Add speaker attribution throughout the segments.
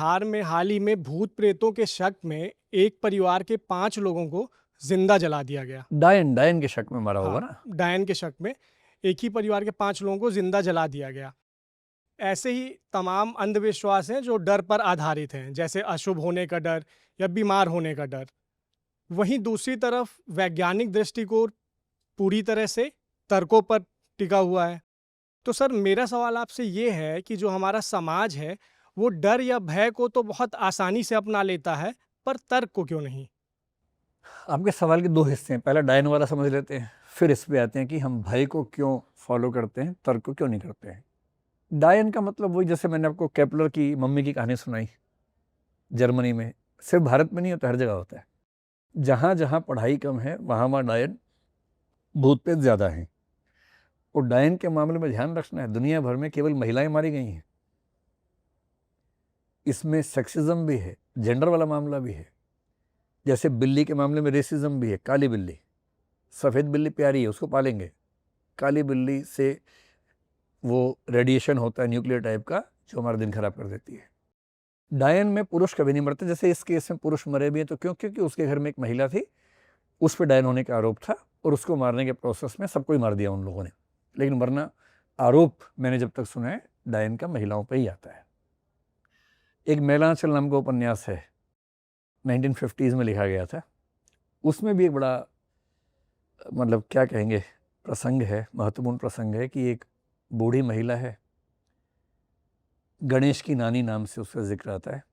Speaker 1: बिहार में हाल ही में भूत प्रेतों के शक में एक परिवार के 5 लोगों को जिंदा जला दिया गया।
Speaker 2: डायन डायन के शक में मरा होगा
Speaker 1: हाँ,
Speaker 2: ना।
Speaker 1: डायन के शक में एक ही परिवार के 5 लोगों को जिंदा जला दिया गया। ऐसे ही तमाम अंधविश्वास हैं जो डर पर आधारित हैं, जैसे अशुभ होने का डर या बीमार होने का डर। वहीं दूसरी तरफ वैज्ञानिक दृष्टिकोण पूरी तरह से तर्कों पर टिका हुआ है। तो सर, मेरा सवाल आपसे ये है कि जो हमारा समाज है, वो डर या भय को तो बहुत आसानी से अपना लेता है, पर तर्क को क्यों नहीं?
Speaker 2: आपके सवाल के दो हिस्से हैं, पहला डायन वाला समझ लेते हैं, फिर इस पे आते हैं कि हम भय को क्यों फॉलो करते हैं, तर्क को क्यों नहीं करते हैं। डायन का मतलब वही, जैसे मैंने आपको केपलर की मम्मी की कहानी सुनाई, जर्मनी में, सिर्फ भारत में नहीं होता, हर जगह होता है। जहाँ जहाँ पढ़ाई कम है वहाँ वहाँ डायन भूत प्रेत ज़्यादा हैं। और डायन के मामले में ध्यान रखना है, दुनिया भर में केवल महिलाएं मारी गई हैं। इसमें सेक्सिज्म भी है, जेंडर वाला मामला भी है। जैसे बिल्ली के मामले में रेसिज्म भी है, काली बिल्ली, सफ़ेद बिल्ली प्यारी है उसको पालेंगे, काली बिल्ली से वो रेडिएशन होता है न्यूक्लियर टाइप का जो हमारा दिन खराब कर देती है। डायन में पुरुष कभी नहीं मरते, जैसे इस केस में पुरुष मरे भी हैं तो क्यों? क्योंकि उसके घर में एक महिला थी, उस पर डायन होने का आरोप था और उसको मारने के प्रोसेस में सबको ही मार दिया उन लोगों ने। लेकिन वरना आरोप मैंने जब तक सुना है डायन का महिलाओं पर ही आता है। एक मेलांचल नाम का उपन्यास है, 1950s में लिखा गया था। उसमें भी एक बड़ा मतलब क्या कहेंगे प्रसंग है, महत्वपूर्ण प्रसंग है कि एक बूढ़ी महिला है, गणेश की नानी नाम से उसका जिक्र आता है,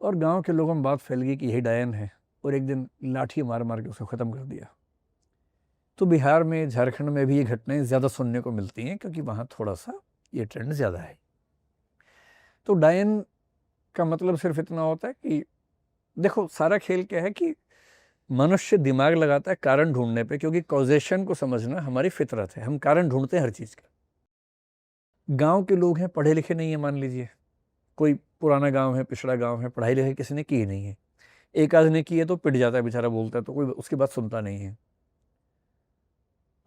Speaker 2: और गांव के लोगों में बात फैल गई कि यही डायन है, और एक दिन लाठी मार मार के उसको ख़त्म कर दिया। तो बिहार में, झारखंड में भी ये घटनाएं ज़्यादा सुनने को मिलती हैं क्योंकि वहाँ थोड़ा सा ये ट्रेंड ज़्यादा है। तो डायन का मतलब सिर्फ इतना होता है कि देखो, सारा खेल क्या है कि मनुष्य दिमाग लगाता है कारण ढूंढने पे, क्योंकि कॉजेशन को समझना हमारी फितरत है, हम कारण ढूंढते हैं हर चीज़ का। गांव के लोग हैं, पढ़े लिखे नहीं है, मान लीजिए कोई पुराना गांव है, पिछड़ा गांव है, पढ़ाई लिखाई किसी ने की नहीं है, एक आध ने की है तो पिट जाता है बेचारा, बोलता है तो कोई उसकी बात सुनता नहीं है।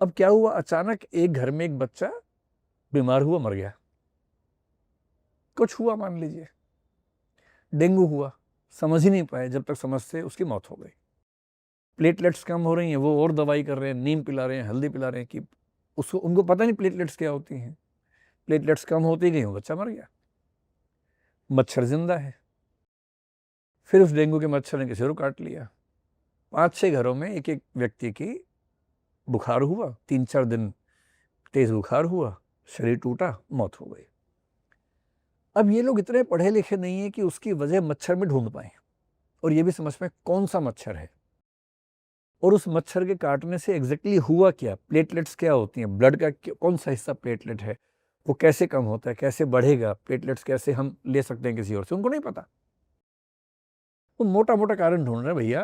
Speaker 2: अब क्या हुआ, अचानक एक घर में एक बच्चा बीमार हुआ, मर गया। कुछ हुआ, मान लीजिए डेंगू हुआ, समझ ही नहीं पाए, जब तक समझते उसकी मौत हो गई। प्लेटलेट्स कम हो रही हैं, वो और दवाई कर रहे हैं, नीम पिला रहे हैं, हल्दी पिला रहे हैं कि उसको, उनको पता नहीं प्लेटलेट्स क्या होती हैं। प्लेटलेट्स कम होती गई, बच्चा मर गया। मच्छर जिंदा है, फिर उस डेंगू के मच्छर ने किसी को काट लिया। 5-6 घरों में एक एक व्यक्ति की बुखार हुआ, 3-4 दिन तेज बुखार हुआ, शरीर टूटा, मौत हो गई। अब ये लोग इतने पढ़े लिखे नहीं है कि उसकी वजह मच्छर में ढूंढ पाए और ये भी समझ पाए कौन सा मच्छर है, और उस मच्छर के काटने से एग्जैक्टली हुआ क्या, प्लेटलेट्स क्या होती हैं, ब्लड का कौन सा हिस्सा प्लेटलेट है, वो कैसे कम होता है, कैसे बढ़ेगा, प्लेटलेट्स कैसे हम ले सकते हैं किसी और से, उनको नहीं पता। वो मोटा मोटा कारण ढूंढ रहे हैं भैया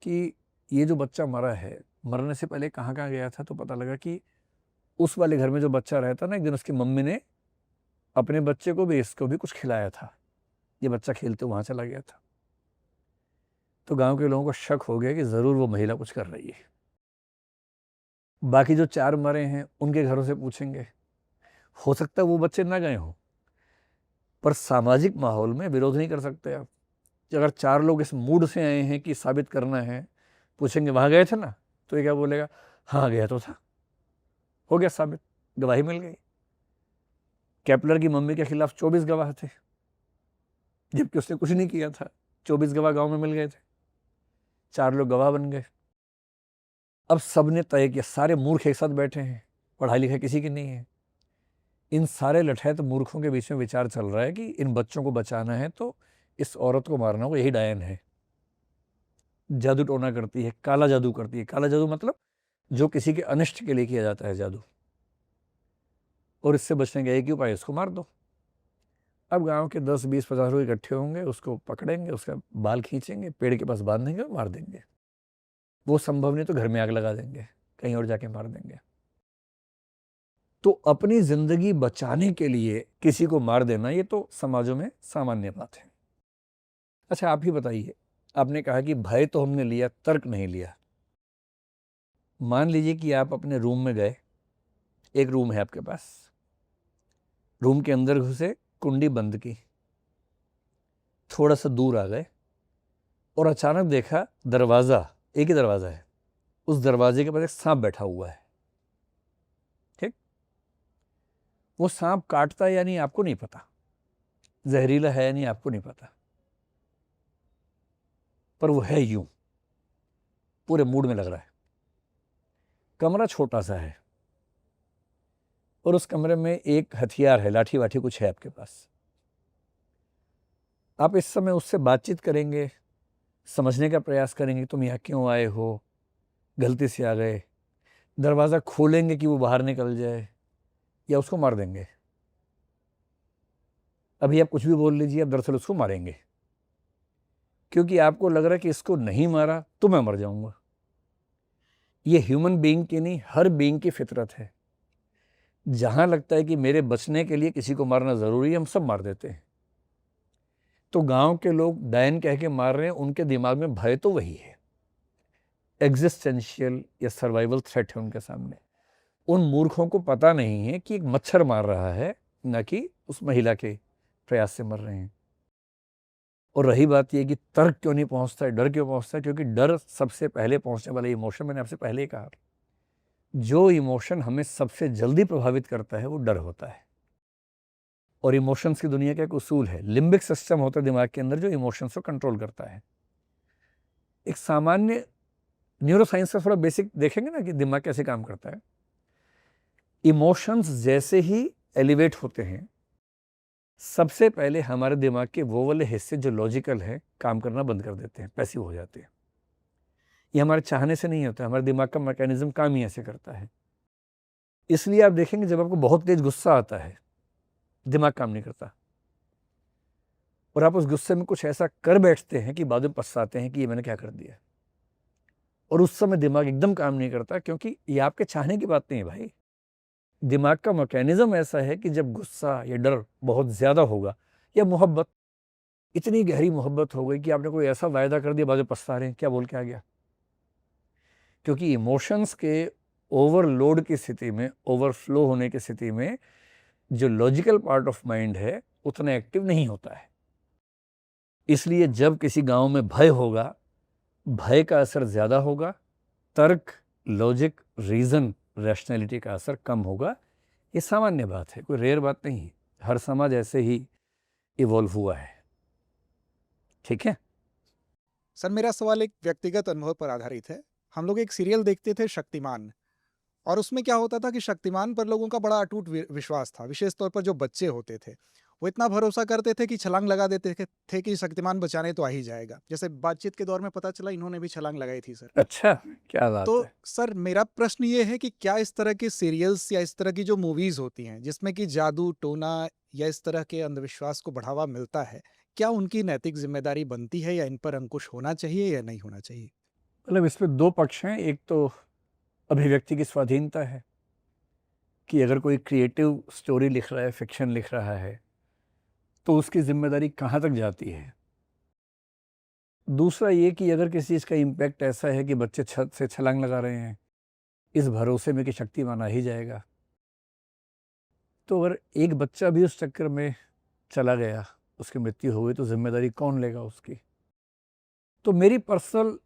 Speaker 2: कि ये जो बच्चा मरा है, मरने से पहले कहाँ कहाँ गया था, तो पता लगा कि उस वाले घर में जो बच्चा रहता ना, एक दिन उसकी मम्मी ने अपने बच्चे को भी, इसको भी कुछ खिलाया था, ये बच्चा खेलते वहाँ चला गया था। तो गांव के लोगों को शक हो गया कि ज़रूर वो महिला कुछ कर रही है। बाकी जो 4 मरे हैं उनके घरों से पूछेंगे, हो सकता है वो बच्चे ना गए हों, पर सामाजिक माहौल में विरोध नहीं कर सकते आप। अगर 4 लोग इस मूड से आए हैं कि साबित करना है, पूछेंगे वहाँ गए थे ना, तो ये क्या बोलेगा, हाँ गया तो था, हो गया साबित, गवाही मिल गई। केपलर की मम्मी के खिलाफ 24 गवाह थे, जबकि उसने कुछ नहीं किया था, 24 गवाह गांव में मिल गए थे, 4 लोग गवाह बन गए। अब सबने तय किया, सारे मूर्ख एक साथ बैठे हैं, पढ़ाई लिखाई किसी की नहीं है, इन सारे लठैत मूर्खों के बीच में विचार चल रहा है कि इन बच्चों को बचाना है तो इस औरत को मारना होगा, यही डायन है। जादू टोना करती है, काला जादू करती है। काला जादू मतलब जो किसी के अनिष्ट के लिए किया जाता है जादू, और इससे बचने का एक ही उपाय, इसको मार दो। अब गांव के 10-20-50 लोग इकट्ठे होंगे, उसको पकड़ेंगे, उसका बाल खींचेंगे, पेड़ के पास बांधेंगे और मार देंगे। वो संभव नहीं तो घर में आग लगा देंगे, कहीं और जाके मार देंगे। तो अपनी जिंदगी बचाने के लिए किसी को मार देना, ये तो समाजों में सामान्य बात है। अच्छा, आप ही बताइए, आपने कहा कि भय तो हमने लिया, तर्क नहीं लिया। मान लीजिए कि आप अपने रूम में गए, एक रूम है आपके पास, रूम के अंदर घुसे, कुंडी बंद की, थोड़ा सा दूर आ गए और अचानक देखा दरवाज़ा, एक ही दरवाज़ा है, उस दरवाजे के पास एक सांप बैठा हुआ है। ठीक, वो सांप काटता है या नहीं आपको नहीं पता, जहरीला है या नहीं आपको नहीं पता, पर वो है यूं, पूरे मूड में लग रहा है। कमरा छोटा सा है और उस कमरे में एक हथियार है, लाठी वाठी कुछ है आपके पास। आप इस समय उससे बातचीत करेंगे, समझने का प्रयास करेंगे तुम यहाँ क्यों आए हो, गलती से आ गए, दरवाज़ा खोलेंगे कि वो बाहर निकल जाए, या उसको मार देंगे। अभी आप कुछ भी बोल लीजिए, आप दरअसल उसको मारेंगे, क्योंकि आपको लग रहा है कि इसको नहीं मारा तो मैं मर जाऊंगा। ये ह्यूमन बीइंग की नहीं, हर बीइंग की फितरत है। जहां लगता है कि मेरे बचने के लिए किसी को मारना ज़रूरी है, हम सब मार देते हैं। तो गांव के लोग डायन कह के मार रहे हैं, उनके दिमाग में भय तो वही है, एग्जिस्टेंशियल या सर्वाइवल थ्रेट है उनके सामने। उन मूर्खों को पता नहीं है कि एक मच्छर मार रहा है, न कि उस महिला के प्रयास से मर रहे हैं। और रही बात यह कि तर्क क्यों नहीं पहुंचता है, डर क्यों पहुंचता है, क्योंकि डर सबसे पहले पहुंचने वाला इमोशन, मैंने आपसे पहले ही कहा, जो इमोशन हमें सबसे जल्दी प्रभावित करता है वो डर होता है। और इमोशंस की दुनिया का एक उसूल है, लिम्बिक सिस्टम होता है दिमाग के अंदर जो इमोशंस को कंट्रोल करता है। एक सामान्य न्यूरोसाइंस का थोड़ा बेसिक देखेंगे ना कि दिमाग कैसे काम करता है। इमोशंस जैसे ही एलिवेट होते हैं, सबसे पहले हमारे दिमाग के वो वाले हिस्से जो लॉजिकल है काम करना बंद कर देते हैं, पैसिव हो जाते हैं। ये हमारे चाहने से नहीं होता, हमारे दिमाग का मैकेनिज्म काम ही ऐसे करता है। इसलिए आप देखेंगे जब आपको बहुत तेज गुस्सा आता है, दिमाग काम नहीं करता, और आप उस गुस्से में कुछ ऐसा कर बैठते हैं कि बाद में पछताते हैं कि ये मैंने क्या कर दिया। और उस समय दिमाग एकदम काम नहीं करता, क्योंकि ये आपके चाहने की बात नहीं है भाई। दिमाग का मैकेनिज्म ऐसा है कि जब गुस्सा या डर बहुत ज़्यादा होगा, या मोहब्बत, इतनी गहरी मोहब्बत हो गई कि आपने कोई ऐसा वायदा कर दिया, बाद में पछता रहे हैं क्या बोल के आ गया। क्योंकि इमोशंस के ओवरलोड की स्थिति में, ओवरफ्लो होने की स्थिति में, जो लॉजिकल पार्ट ऑफ माइंड है उतना एक्टिव नहीं होता है। इसलिए जब किसी गांव में भय होगा, भय का असर ज़्यादा होगा, तर्क, लॉजिक, रीज़न, रैशनैलिटी का असर कम होगा। ये सामान्य बात है, कोई रेयर बात नहीं है, हर समाज ऐसे ही इवॉल्व हुआ है। ठीक है
Speaker 3: सर, मेरा सवाल एक व्यक्तिगत अनुभव पर आधारित है। हम लोग एक सीरियल देखते थे शक्तिमान, और उसमें क्या होता था कि शक्तिमान पर लोगों का बड़ा अटूट विश्वास था। विशेष तौर पर जो बच्चे होते थे वो इतना भरोसा करते थे कि छलांग लगा देते थे कि शक्तिमान बचाने तो आ ही जाएगा। जैसे बातचीत के दौर में पता चला इन्होंने भी छलांग लगाई थी सर।
Speaker 2: अच्छा, क्या बात
Speaker 3: तो
Speaker 2: है।
Speaker 3: सर, मेरा प्रश्न ये है कि क्या इस तरह के सीरियल्स या इस तरह की जो मूवीज होती हैं जिसमें कि जादू टोना या इस तरह के अंधविश्वास को बढ़ावा मिलता है, क्या उनकी नैतिक जिम्मेदारी बनती है या इन पर अंकुश होना चाहिए या नहीं होना चाहिए?
Speaker 2: मतलब इसमें दो पक्ष हैं। एक तो अभिव्यक्ति की स्वाधीनता है कि अगर कोई क्रिएटिव स्टोरी लिख रहा है, फिक्शन लिख रहा है, तो उसकी जिम्मेदारी कहाँ तक जाती है। दूसरा ये कि अगर किसी चीज़ का इम्पैक्ट ऐसा है कि बच्चे छत से छलांग लगा रहे हैं इस भरोसे में कि शक्तिमान आ ही जाएगा, तो अगर एक बच्चा भी उस चक्कर में चला गया, उसकी मृत्यु हो गई, तो जिम्मेदारी कौन लेगा उसकी। तो मेरी पर्सनल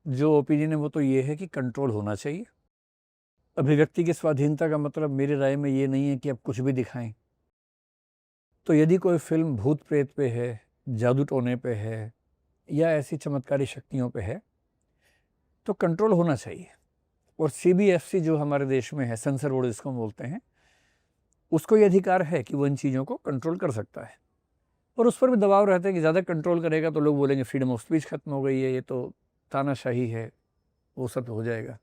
Speaker 2: जो ओपिनियन है वो तो ये है कि कंट्रोल होना चाहिए। अभिव्यक्ति की स्वाधीनता का मतलब मेरी राय में ये नहीं है कि आप कुछ भी दिखाएं। तो यदि कोई फिल्म भूत प्रेत पे है, जादू टोने पे है, या ऐसी चमत्कारी शक्तियों पे है, तो कंट्रोल होना चाहिए। और CBFC जो हमारे देश में है, सेंसर बोर्ड जिसको हम बोलते हैं, उसको ये अधिकार है कि वो इन चीज़ों को कंट्रोल कर सकता है। और उस पर भी दबाव रहता है कि ज़्यादा कंट्रोल करेगा तो लोग बोलेंगे फ्रीडम ऑफ स्पीच खत्म हो गई है, ये तो तानाशाही है, वो सब हो जाएगा।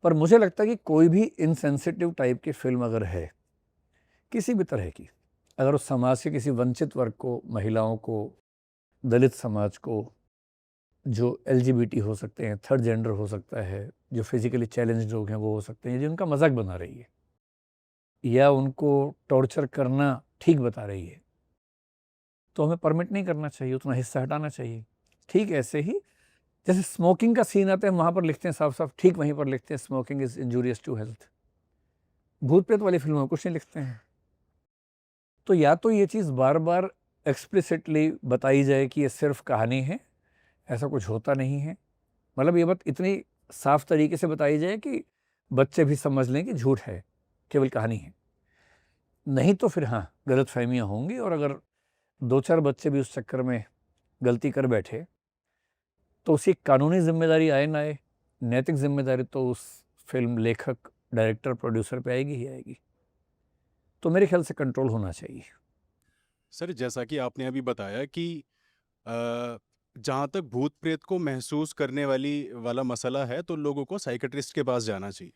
Speaker 2: पर मुझे लगता है कि कोई भी इनसेंसिटिव टाइप की फिल्म अगर है, किसी भी तरह की, अगर उस समाज के किसी वंचित वर्ग को, महिलाओं को, दलित समाज को, जो LGBT हो सकते हैं, थर्ड जेंडर हो सकता है, जो फिजिकली चैलेंज्ड लोग हैं वो हो सकते हैं, जो उनका मजाक बना रही है या उनको टॉर्चर करना ठीक बता रही है, तो हमें परमिट नहीं करना चाहिए, उतना हिस्सा हटाना चाहिए। ठीक ऐसे ही जैसे स्मोकिंग का सीन आता है, वहाँ पर लिखते हैं साफ साफ, ठीक वहीं पर लिखते हैं smoking is injurious to health. भूत प्रेत वाली फिल्मों में कुछ नहीं लिखते हैं। तो या तो ये चीज़ बार बार एक्सप्लिसिटली बताई जाए कि ये सिर्फ कहानी है, ऐसा कुछ होता नहीं है। मतलब ये बात इतनी साफ तरीके से बताई जाए कि बच्चे भी समझ लें कि झूठ है, केवल कहानी है। नहीं तो फिर हाँ, गलतफहमियां होंगी, और अगर 2-4 बच्चे भी उस चक्कर में गलती कर बैठे तो उसकी कानूनी जिम्मेदारी आए ना आए, नैतिक जिम्मेदारी तो उस फिल्म लेखक, डायरेक्टर, प्रोड्यूसर पे आएगी ही आएगी। तो मेरे ख्याल से कंट्रोल होना चाहिए।
Speaker 4: सर, जैसा कि आपने अभी बताया कि जहाँ तक भूत प्रेत को महसूस करने वाला मसला है तो लोगों को साइकेट्रिस्ट के पास जाना चाहिए।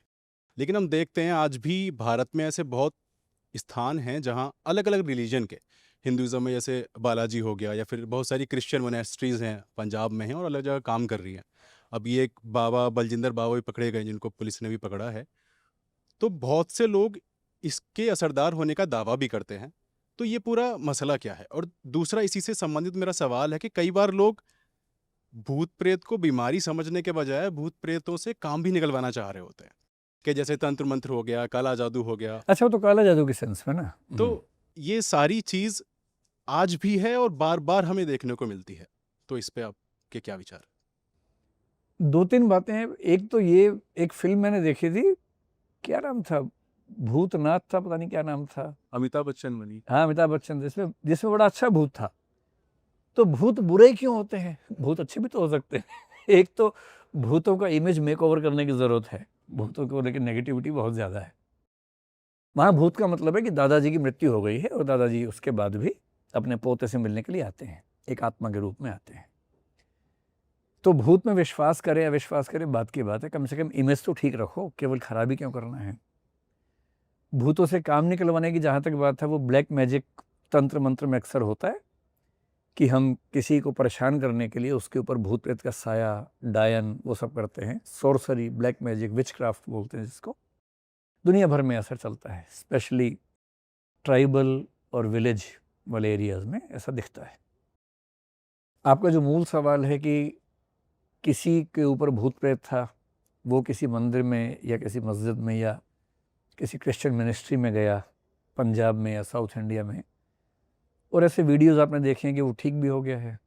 Speaker 4: लेकिन हम देखते हैं आज भी भारत में ऐसे बहुत स्थान हैं जहाँ अलग अलग रिलीजन के, हिंदुज़म में जैसे बालाजी हो गया, या फिर बहुत सारी क्रिश्चियन मोनेस्ट्रीज़ हैं पंजाब में हैं और अलग जगह काम कर रही हैं। अब ये एक बाबा बलजिंदर बाबा भी पकड़े गए जिनको पुलिस ने भी पकड़ा है। तो बहुत से लोग इसके असरदार होने का दावा भी करते हैं। तो ये पूरा मसला क्या है? और दूसरा इसी से संबंधित मेरा सवाल है कि कई बार लोग भूत प्रेत को बीमारी समझने के बजाय भूत प्रेतों से काम भी निकलवाना चाह रहे होते हैं, कि जैसे तंत्र मंत्र हो गया, काला जादू हो गया।
Speaker 2: अच्छा, वो तो काला जादू के सेंस में ना।
Speaker 4: तो ये सारी चीज़ आज भी है और बार बार हमें देखने को मिलती है। तो इस पे आपके क्या विचार है?
Speaker 2: 2-3 बातें हैं। एक तो ये, एक फिल्म मैंने देखी थी, क्या नाम था, भूतनाथ था, पता नहीं क्या नाम था।
Speaker 4: अमिताभ बच्चन बनी।
Speaker 2: हाँ, अमिताभ बच्चन, जिसमें जिसमें बड़ा अच्छा भूत था। तो भूत बुरे क्यों होते हैं? भूत अच्छे भी तो हो सकते हैं। एक तो भूतों का इमेज मेकओवर करने की ज़रूरत है, भूतों को लेकर नेगेटिविटी बहुत ज़्यादा है। वहाँ भूत का मतलब है कि दादाजी की मृत्यु हो गई है और दादाजी उसके बाद भी अपने पोते से मिलने के लिए आते हैं, एक आत्मा के रूप में आते हैं। तो भूत में विश्वास करे या विश्वास करे बात की बात है, कम से कम इमेज तो ठीक रखो, केवल खराबी क्यों करना है। भूतों से काम निकलवाने की जहाँ तक बात है, वो ब्लैक मैजिक, तंत्र मंत्र में अक्सर होता है कि हम किसी को परेशान करने के लिए उसके ऊपर भूत प्रेत का साया, डायन, वो सब करते हैं। सोर्सरी, ब्लैक मैजिक, विच क्राफ्ट बोलते हैं जिसको, दुनिया भर में असर चलता है, स्पेशली ट्राइबल और विलेज वाले एरियाज़ में ऐसा दिखता है। आपका जो मूल सवाल है कि किसी के ऊपर भूत प्रेत था, वो किसी मंदिर में या किसी मस्जिद में या किसी क्रिश्चियन मिनिस्ट्री में गया, पंजाब में या साउथ इंडिया में, और ऐसे वीडियोज़ आपने देखे हैं कि वो ठीक भी हो गया है।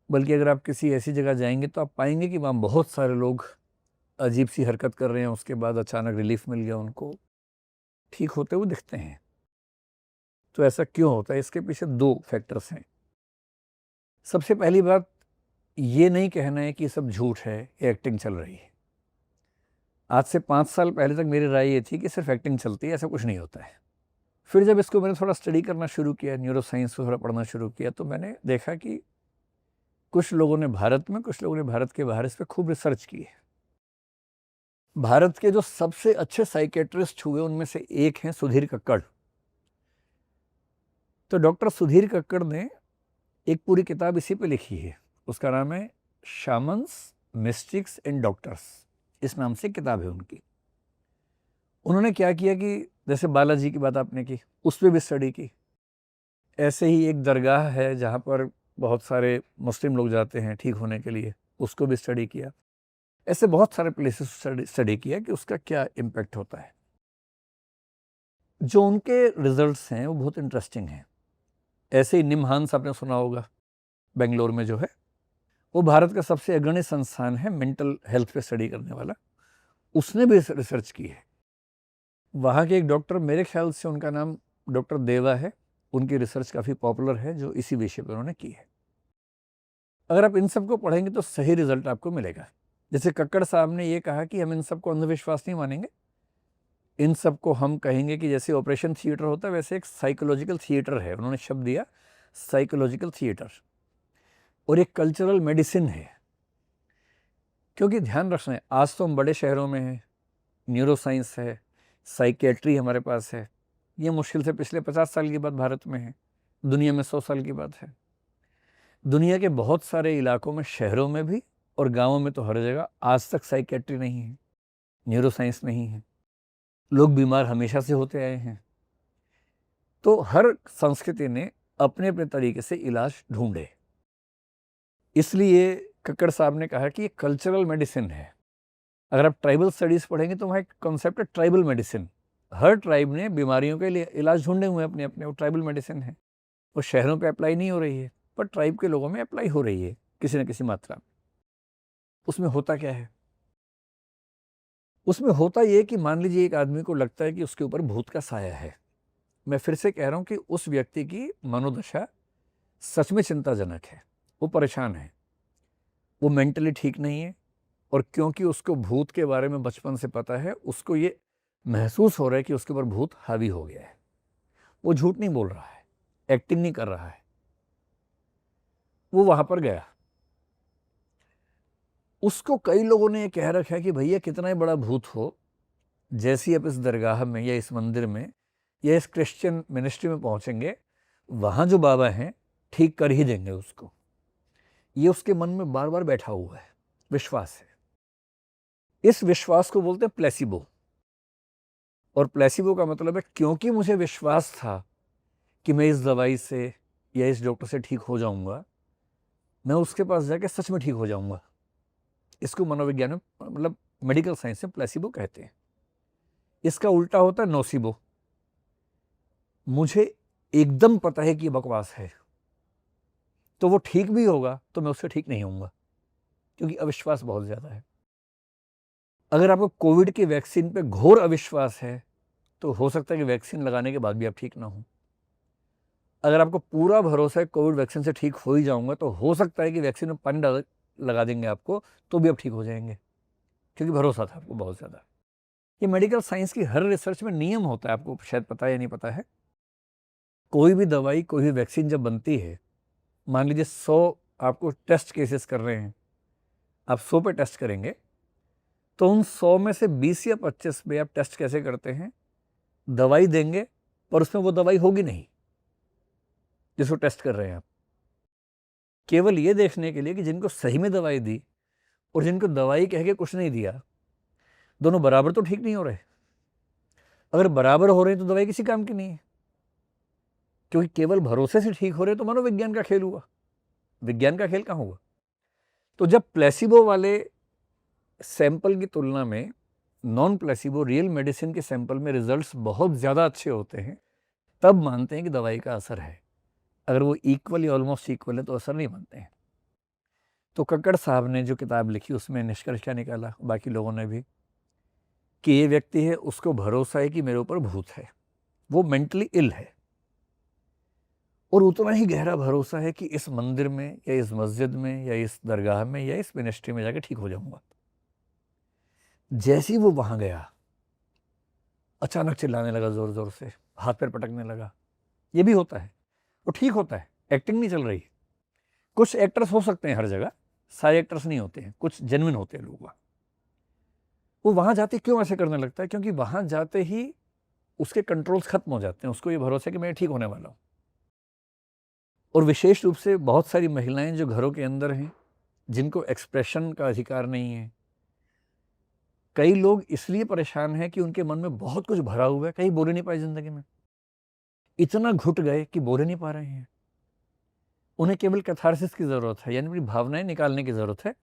Speaker 2: बल्कि अगर आप किसी ऐसी जगह जाएंगे तो आप पाएंगे कि वहाँ बहुत सारे लोग अजीब सी हरकत कर रहे हैं, उसके बाद अचानक रिलीफ मिल गया, उनको ठीक होते हुए दिखते हैं। तो ऐसा क्यों होता है? इसके पीछे 2 फैक्टर्स हैं। सबसे पहली बात, ये नहीं कहना है कि सब झूठ है, ये एक्टिंग चल रही है। आज से 5 साल पहले तक मेरी राय ये थी कि सिर्फ एक्टिंग चलती है, ऐसा कुछ नहीं होता है। फिर जब इसको मैंने थोड़ा स्टडी करना शुरू किया, न्यूरो साइंस को थोड़ा पढ़ना शुरू किया, तो मैंने देखा कि कुछ लोगों ने भारत में, कुछ लोगों ने भारत के बाहर इस पर खूब रिसर्च की है। भारत के जो सबसे अच्छे साइकेट्रिस्ट हुए उनमें से एक हैं सुधीर कक्कड़। तो डॉक्टर सुधीर कक्कड़ ने एक पूरी किताब इसी पे लिखी है, उसका नाम है शामन्स, मिस्टिक्स एंड डॉक्टर्स, इस नाम से किताब है उनकी। उन्होंने क्या किया कि जैसे बालाजी की बात आपने की, उस पर भी स्टडी की। ऐसे ही एक दरगाह है जहाँ पर बहुत सारे मुस्लिम लोग जाते हैं ठीक होने के लिए, उसको भी स्टडी किया। ऐसे बहुत सारे प्लेसेस स्टडी किया कि उसका क्या इम्पैक्ट होता है। जो उनके रिजल्ट्स हैं वो बहुत इंटरेस्टिंग हैं। ऐसे ही निमहांस आपने सुना होगा, बेंगलोर में जो है, वो भारत का सबसे अग्रणी संस्थान है मेंटल हेल्थ पे स्टडी करने वाला, उसने भी रिसर्च की है। वहाँ के एक डॉक्टर, मेरे ख्याल से उनका नाम डॉक्टर देवा है, उनकी रिसर्च काफ़ी पॉपुलर है जो इसी विषय पर उन्होंने की है। अगर आप इन सबको पढ़ेंगे तो सही रिजल्ट आपको मिलेगा। जैसे कक्कड़ साहब ने ये कहा कि हम इन सबको अंधविश्वास नहीं मानेंगे, इन सबको हम कहेंगे कि जैसे ऑपरेशन थिएटर होता है वैसे एक साइकोलॉजिकल थिएटर है, उन्होंने शब्द दिया साइकोलॉजिकल थिएटर, और एक कल्चरल मेडिसिन है। क्योंकि ध्यान रखना है, आज तो हम बड़े शहरों में हैं, न्यूरो साइंस है, साइकेट्री हमारे पास है, ये मुश्किल से पिछले 50 साल की बात भारत में है, दुनिया में 100 साल की बात है। दुनिया के बहुत सारे इलाकों में, शहरों में भी और गाँवों में तो हर जगह आज तक साइकेट्री नहीं है, न्यूरो साइंस नहीं है, लोग बीमार हमेशा से होते आए हैं। तो हर संस्कृति ने अपने अपने तरीके से इलाज ढूंढे, इसलिए कक्कड़ साहब ने कहा कि ये कल्चरल मेडिसिन है। अगर आप ट्राइबल स्टडीज़ पढ़ेंगे तो वहाँ एक कॉन्सेप्ट है ट्राइबल मेडिसिन। हर ट्राइब ने बीमारियों के लिए इलाज ढूंढे हुए हैं अपने अपने, वो ट्राइबल मेडिसिन है। वो शहरों पे अप्लाई नहीं हो रही है, पर ट्राइब के लोगों में अप्लाई हो रही है किसी न किसी मात्रा में। उसमें होता क्या है? उसमें होता ये कि मान लीजिए एक आदमी को लगता है कि उसके ऊपर भूत का साया है। मैं फिर से कह रहा हूं कि उस व्यक्ति की मनोदशा सच में चिंताजनक है, वो परेशान है, वो मेंटली ठीक नहीं है, और क्योंकि उसको भूत के बारे में बचपन से पता है, उसको ये महसूस हो रहा है कि उसके ऊपर भूत हावी हो गया है। वो झूठ नहीं बोल रहा है, एक्टिंग नहीं कर रहा है, वो वहां पर गया। उसको कई लोगों ने ये कह रखा है कि भैया कितना ही बड़ा भूत हो, जैसे ही आप इस दरगाह में या इस मंदिर में या इस क्रिश्चियन मिनिस्ट्री में पहुंचेंगे, वहां जो बाबा हैं ठीक कर ही देंगे उसको। ये उसके मन में बार बार बैठा हुआ है, विश्वास है। इस विश्वास को बोलते हैं प्लेसिबो। और प्लेसिबो का मतलब है क्योंकि मुझे विश्वास था कि मैं इस दवाई से या इस डॉक्टर से ठीक हो जाऊंगा, मैं उसके पास जाके सच में ठीक हो जाऊंगा। इसको मनोविज्ञान में, मतलब मेडिकल साइंस में प्लेसिबो कहते हैं। इसका उल्टा होता है नोसिबो। मुझे एकदम पता है कि ये बकवास है, तो वो ठीक भी होगा तो मैं उससे ठीक नहीं होऊंगा, क्योंकि अविश्वास बहुत ज़्यादा है। अगर आपको कोविड की वैक्सीन पे घोर अविश्वास है, तो हो सकता है कि वैक्सीन लगाने के बाद भी आप ठीक ना हो। अगर आपको पूरा भरोसा है कोविड वैक्सीन से ठीक हो ही जाऊंगा, तो हो सकता है कि वैक्सीन में पानी डाल लगा देंगे आपको, तो भी आप ठीक हो जाएंगे, क्योंकि भरोसा था आपको बहुत ज़्यादा। ये मेडिकल साइंस की हर रिसर्च में नियम होता है, आपको शायद पता है या नहीं पता है। कोई भी दवाई, कोई भी वैक्सीन जब बनती है, मान लीजिए 100 आपको टेस्ट केसेस कर रहे हैं, आप 100 पे टेस्ट करेंगे, तो उन 100 में से 20 या 25 पे आप टेस्ट कैसे करते हैं? दवाई देंगे और उसमें वो दवाई होगी नहीं जिसको टेस्ट कर रहे हैं आप, केवल ये देखने के लिए कि जिनको सही में दवाई दी और जिनको दवाई कह के कुछ नहीं दिया, दोनों बराबर तो ठीक नहीं हो रहे। अगर बराबर हो रहे हैं तो दवाई किसी काम की नहीं है, क्योंकि केवल भरोसे से ठीक हो रहे तो मनोविज्ञान का खेल हुआ, विज्ञान का खेल कहाँ हुआ। तो जब प्लेसिबो वाले सैंपल की तुलना में नॉन प्लेसिबो रियल मेडिसिन के सैंपल में रिजल्ट्स बहुत ज़्यादा अच्छे होते हैं, तब मानते हैं कि दवाई का असर है। अगर वो इक्वल या ऑलमोस्ट इक्वल है तो असर नहीं मानते हैं। तो कक्कड़ साहब ने जो किताब लिखी उसमें निष्कर्ष क्या निकाला, बाकी लोगों ने भी, कि ये व्यक्ति है, उसको भरोसा है कि मेरे ऊपर भूत है, वो मेंटली इल है, और उतना ही गहरा भरोसा है कि इस मंदिर में या इस मस्जिद में या इस दरगाह में या इस मिनिस्ट्री में जाकर ठीक हो जाऊंगा। जैसे ही वो वहां गया, अचानक चिल्लाने लगा, जोर जोर से हाथ पैर पटकने लगा। ये भी होता है, वो ठीक होता है, एक्टिंग नहीं चल रही। कुछ एक्टर्स हो सकते हैं हर जगह, सारे एक्टर्स नहीं होते हैं, कुछ जेन्युइन होते हैं लोग। वो वहां जाते क्यों ऐसे करने लगता है? क्योंकि वहां जाते ही उसके कंट्रोल्स खत्म हो जाते हैं, उसको ये भरोसा है कि मैं ठीक होने वाला हूं। और विशेष रूप से बहुत सारी महिलाएं जो घरों के अंदर हैं, जिनको एक्सप्रेशन का अधिकार नहीं है। कई लोग इसलिए परेशान हैं कि उनके मन में बहुत कुछ भरा हुआ है, कहीं बोल ही नहीं पाए जिंदगी में, इतना घुट गए कि बोल ही नहीं पा रहे हैं। उन्हें केवल कैथारसिस की जरूरत है, यानी अपनी भावनाएं निकालने की जरूरत है।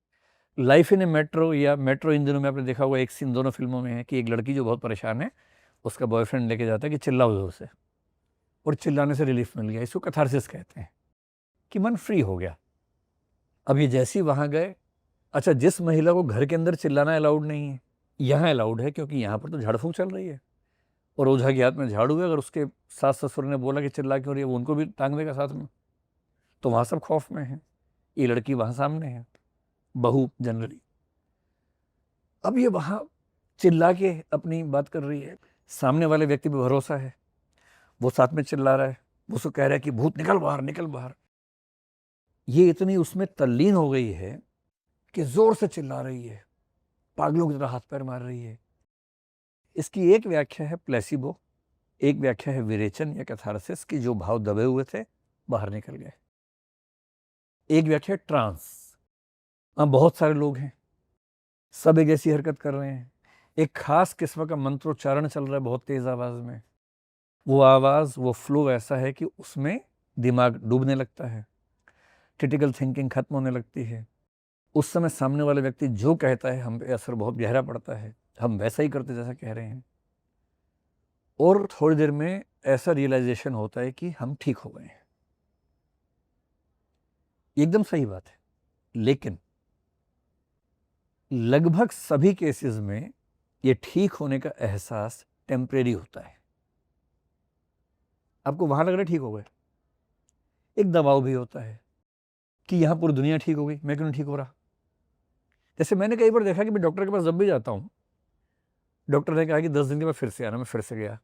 Speaker 2: लाइफ इन ए मेट्रो या मेट्रो इन दिनों में आपने देखा होगा, एक सीन दोनों फिल्मों में है कि एक लड़की जो बहुत परेशान है, उसका बॉयफ्रेंड लेके जाता है कि चिल्लाओ जोर से, और चिल्लाने से रिलीफ मिल गया। इसको कैथारसिस कहते हैं, कि मन फ्री हो गया। अब ये जैसे ही वहां गए, अच्छा, जिस महिला को घर के अंदर चिल्लाना अलाउड नहीं है, यहाँ अलाउड है, क्योंकि यहाँ पर तो झाड़ फूंक चल रही है, और ओझा के हाथ में झाड़ू है। अगर उसके सास ससुर ने बोला कि चिल्ला क्यों रही है, वो उनको भी टांग देगा साथ में, तो वहां सब खौफ में है। ये लड़की वहां सामने है, बहू जनरली। अब ये वहां चिल्ला के अपनी बात कर रही है, सामने वाले व्यक्ति पे भरोसा है, वो साथ में चिल्ला रहा है, वो उसको कह रहा है कि भूत निकल बाहर, निकल बाहर। ये इतनी उसमें तल्लीन हो गई है कि जोर से चिल्ला रही है, पागलों की तरह हाथ पैर मार रही है। इसकी एक व्याख्या है प्लेसिबो, एक व्याख्या है विरेचन या कैथारसिस, की जो भाव दबे हुए थे बाहर निकल गए। एक व्याख्या है ट्रांस। बहुत सारे लोग हैं, सब एक ऐसी हरकत कर रहे हैं, एक खास किस्म का मंत्रोच्चारण चल रहा है बहुत तेज आवाज में। वो आवाज, वो फ्लो ऐसा है कि उसमें दिमाग डूबने लगता है, क्रिटिकल थिंकिंग खत्म होने लगती है। उस समय सामने वाले व्यक्ति जो कहता है हम पे असर बहुत गहरा पड़ता है, हम वैसा ही करते जैसा कह रहे हैं, और थोड़ी देर में ऐसा रियलाइजेशन होता है कि हम ठीक हो गए हैं। एकदम सही बात है, लेकिन लगभग सभी केसेस में ये ठीक होने का एहसास टेम्परेरी होता है। आपको वहां लग रहा है ठीक हो गए, एक दबाव भी होता है कि यहाँ पूरी दुनिया ठीक हो गई, मैं क्यों नहीं ठीक हो रहा। जैसे मैंने कई बार देखा कि मैं डॉक्टर के पास जब भी जाता हूँ, डॉक्टर ने कहा कि 10 दिन के बाद फिर से आना, मैं फिर से गया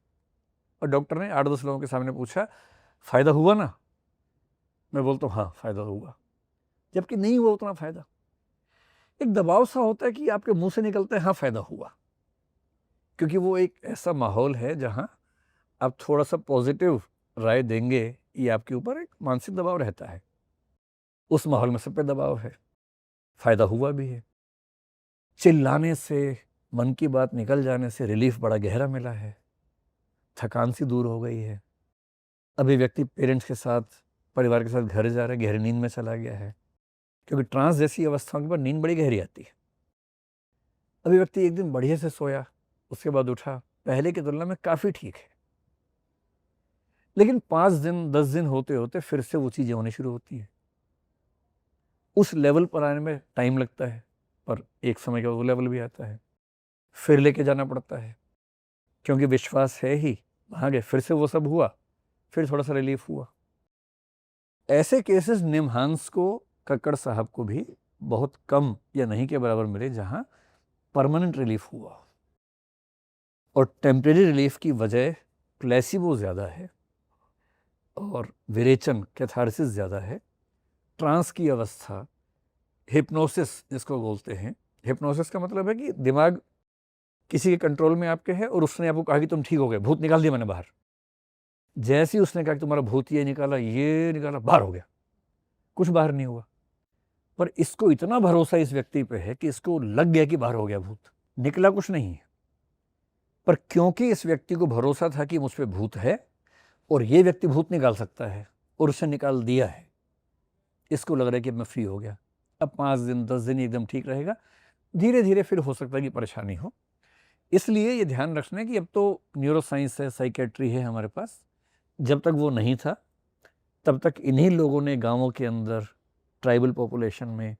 Speaker 2: और डॉक्टर ने 8-10 लोगों के सामने पूछा, फ़ायदा हुआ ना? मैं बोलता हूँ हाँ फ़ायदा हुआ, जबकि नहीं हुआ उतना फ़ायदा। एक दबाव सा होता है कि आपके मुंह से निकलता है हाँ फ़ायदा हुआ, क्योंकि वो एक ऐसा माहौल है जहाँ आप थोड़ा सा पॉजिटिव राय देंगे, ये आपके ऊपर एक मानसिक दबाव रहता है। उस माहौल में सब पे दबाव है, फ़ायदा हुआ भी है। चिल्लाने से, मन की बात निकल जाने से रिलीफ बड़ा गहरा मिला है, थकान सी दूर हो गई है। अभी व्यक्ति पेरेंट्स के साथ, परिवार के साथ घर जा रहा है, गहरी नींद में चला गया है, क्योंकि ट्रांस जैसी अवस्थाओं के बाद नींद बड़ी गहरी आती है। अभी व्यक्ति एक दिन बढ़िया से सोया, उसके बाद उठा, पहले की तुलना में काफ़ी ठीक है, लेकिन 5 दिन 10 दिन होते होते फिर से वो चीज़ें होनी शुरू होती हैं। उस लेवल पर आने में टाइम लगता है, पर एक समय के बाद वो लेवल भी आता है, फिर लेके जाना पड़ता है, क्योंकि विश्वास है ही, वहाँ गए फिर से वो सब हुआ, फिर थोड़ा सा रिलीफ हुआ। ऐसे केसेस निमहांस को, कक्कड़ साहब को भी बहुत कम या नहीं के बराबर मिले जहाँ परमानेंट रिलीफ हुआ। और टेम्परेरी रिलीफ की वजह प्लेसिबो ज़्यादा है और विरेचन कैथारसिस ज़्यादा है। ट्रांस की अवस्था, हिप्नोसिस जिसको बोलते हैं, हिप्नोसिस का मतलब है कि दिमाग किसी के कंट्रोल में आपके है और उसने आपको कहा कि तुम ठीक हो गए, भूत निकाल दिया मैंने बाहर। जैसे ही उसने कहा कि तुम्हारा भूत ये निकाला, बाहर हो गया, कुछ बाहर नहीं हुआ। पर इसको इतना भरोसा इस व्यक्ति पे है कि इसको लग गया कि बाहर हो गया भूत, निकला कुछ नहीं है। पर क्योंकि इस व्यक्ति को भरोसा था कि मुझ पे भूत है और ये व्यक्ति भूत निकाल सकता है और उसे निकाल दिया है, इसको लग रहा है कि मैं फ्री हो गया, अब 5 दिन 10 दिन एकदम ठीक रहेगा, धीरे धीरे फिर हो सकता है कि परेशानी हो। इसलिए ये ध्यान रखना है कि अब तो न्यूरोसाइंस है, साइकेट्री है हमारे पास। जब तक वो नहीं था तब तक इन्हीं लोगों ने गांवों के अंदर, ट्राइबल पॉपुलेशन में,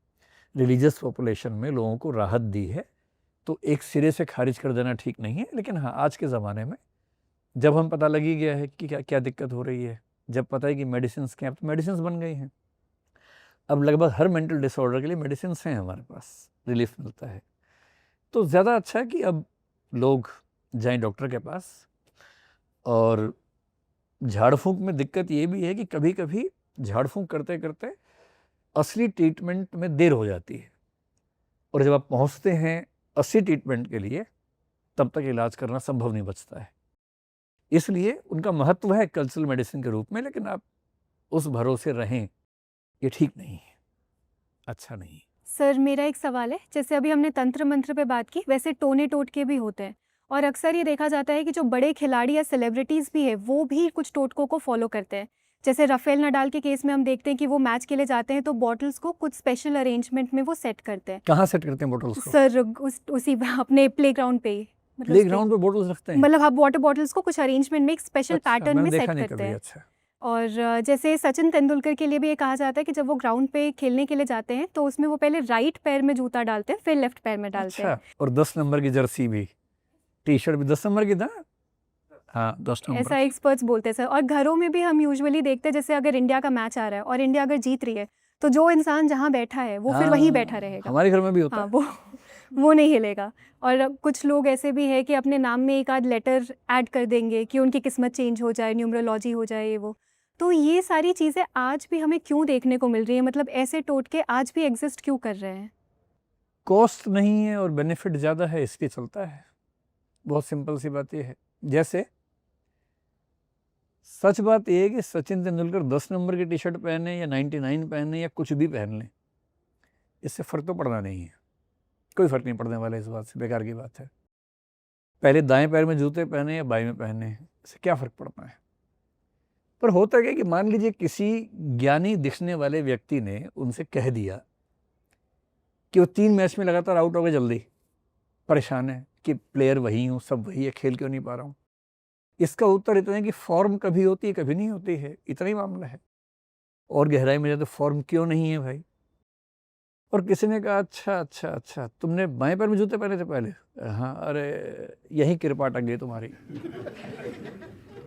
Speaker 2: रिलीजियस पॉपुलेशन में लोगों को राहत दी है। तो एक सिरे से खारिज कर देना ठीक नहीं है, लेकिन हाँ आज के ज़माने में जब हम पता लगी गया है कि क्या क्या दिक्कत हो रही है, जब पता है कि मेडिसिन के, अब तो मेडिसिन बन गई हैं, अब लगभग हर मेंटल डिसऑर्डर के लिए मेडिसिन हैं हमारे पास, रिलीफ मिलता है। तो ज़्यादा अच्छा है कि अब लोग जाएं डॉक्टर के पास। और झाड़ फूंक में दिक्कत ये भी है कि कभी कभी झाड़ फूंक करते करते असली ट्रीटमेंट में देर हो जाती है, और जब आप पहुंचते हैं असली ट्रीटमेंट के लिए तब तक इलाज करना संभव नहीं बचता है। इसलिए उनका महत्व है कल्चरल मेडिसिन के रूप में, लेकिन आप उस भरोसे रहें ये ठीक नहीं है, अच्छा नहीं है।
Speaker 5: सर मेरा एक सवाल है, जैसे अभी हमने तंत्र मंत्र पे बात की, वैसे टोने टोटके भी होते हैं और अक्सर ये देखा जाता है कि जो बड़े खिलाड़ी या सेलिब्रिटीज़ भी है वो भी कुछ टोटकों को फॉलो करते हैं। जैसे राफेल नडाल के केस में हम देखते हैं कि वो मैच के लिए जाते हैं तो बॉटल्स को कुछ स्पेशल अरेंजमेंट में वो सेट करते हैं।
Speaker 2: कहाँ सेट करते हैं बोटल्स को?
Speaker 5: सर उसी अपने प्लेग्राउंड पे ही, मतलब
Speaker 2: प्ले ग्राउंड पे बोटल्स रखते हैं?
Speaker 5: मतलब आप वाटर बॉटल्स को कुछ अरेंजमेंट में एक स्पेशल
Speaker 2: अच्छा,
Speaker 5: पैटर्न
Speaker 2: मैंने
Speaker 5: में
Speaker 2: देखा
Speaker 5: सेट
Speaker 2: नहीं
Speaker 5: करते
Speaker 2: कभी।
Speaker 5: हैं।
Speaker 2: अच्छा,
Speaker 5: और जैसे सचिन तेंदुलकर के लिए भी ये कहा जाता है कि जब वो ग्राउंड पे खेलने के लिए जाते हैं तो उसमें वो पहले राइट पैर में जूता डालते हैं, फिर लेफ्ट पैर में डालते हैं।
Speaker 2: अच्छा, और 10 नंबर की जर्सी भी, टी शर्ट भी 10 नंबर की था। हाँ 10
Speaker 5: ऐसा
Speaker 2: नंबर।
Speaker 5: एक्सपर्ट्स बोलते हैं सर। और घरों में भी हम यूजुअली देखते हैं, जैसे अगर इंडिया का मैच आ रहा है और इंडिया अगर जीत रही है तो जो इंसान जहाँ बैठा है वो फिर वहीं बैठा रहेगा।
Speaker 2: हमारे घर में भी होता
Speaker 5: हाँ,
Speaker 2: है।
Speaker 5: वो नहीं हिलेगा। और कुछ लोग ऐसे भी है कि अपने नाम में एक आध लेटर ऐड कर देंगे कि उनकी किस्मत चेंज हो जाए, न्यूमरोलॉजी हो जाए, ये वो। तो ये सारी चीज़ें आज भी हमें क्यों देखने को मिल रही है, मतलब ऐसे टोटके आज भी एग्जिस्ट क्यों कर रहे हैं?
Speaker 2: कॉस्ट नहीं है और बेनिफिट ज़्यादा है, इसलिए चलता है। बहुत सिंपल सी बात ये है। जैसे सच बात ये है कि सचिन तेंदुलकर 10 नंबर की टी शर्ट पहने या 99 पहने या कुछ भी पहन लें, इससे फ़र्क तो पड़ना नहीं है, कोई फ़र्क नहीं पड़ने वाला, इस बात से बेकार की बात है। पहले दाएं पैर में जूते पहने या बाएं में पहने, इससे क्या फ़र्क पड़ता है। पर होता क्या कि मान लीजिए किसी ज्ञानी दिखने वाले व्यक्ति ने उनसे कह दिया कि वो 3 मैच में लगातार आउट हो गए, जल्दी परेशान है कि प्लेयर वही हूँ, सब वही है, खेल क्यों नहीं पा रहा हूँ। इसका उत्तर इतना है कि फॉर्म कभी होती है कभी नहीं होती है, इतना ही मामला है। और गहराई में जाते फॉर्म क्यों नहीं है भाई। और किसी ने कहा अच्छा अच्छा अच्छा तुमने बाएं पैर में जूते पहने थे पहले? हाँ, अरे यही कृपा अटक गई तुम्हारी,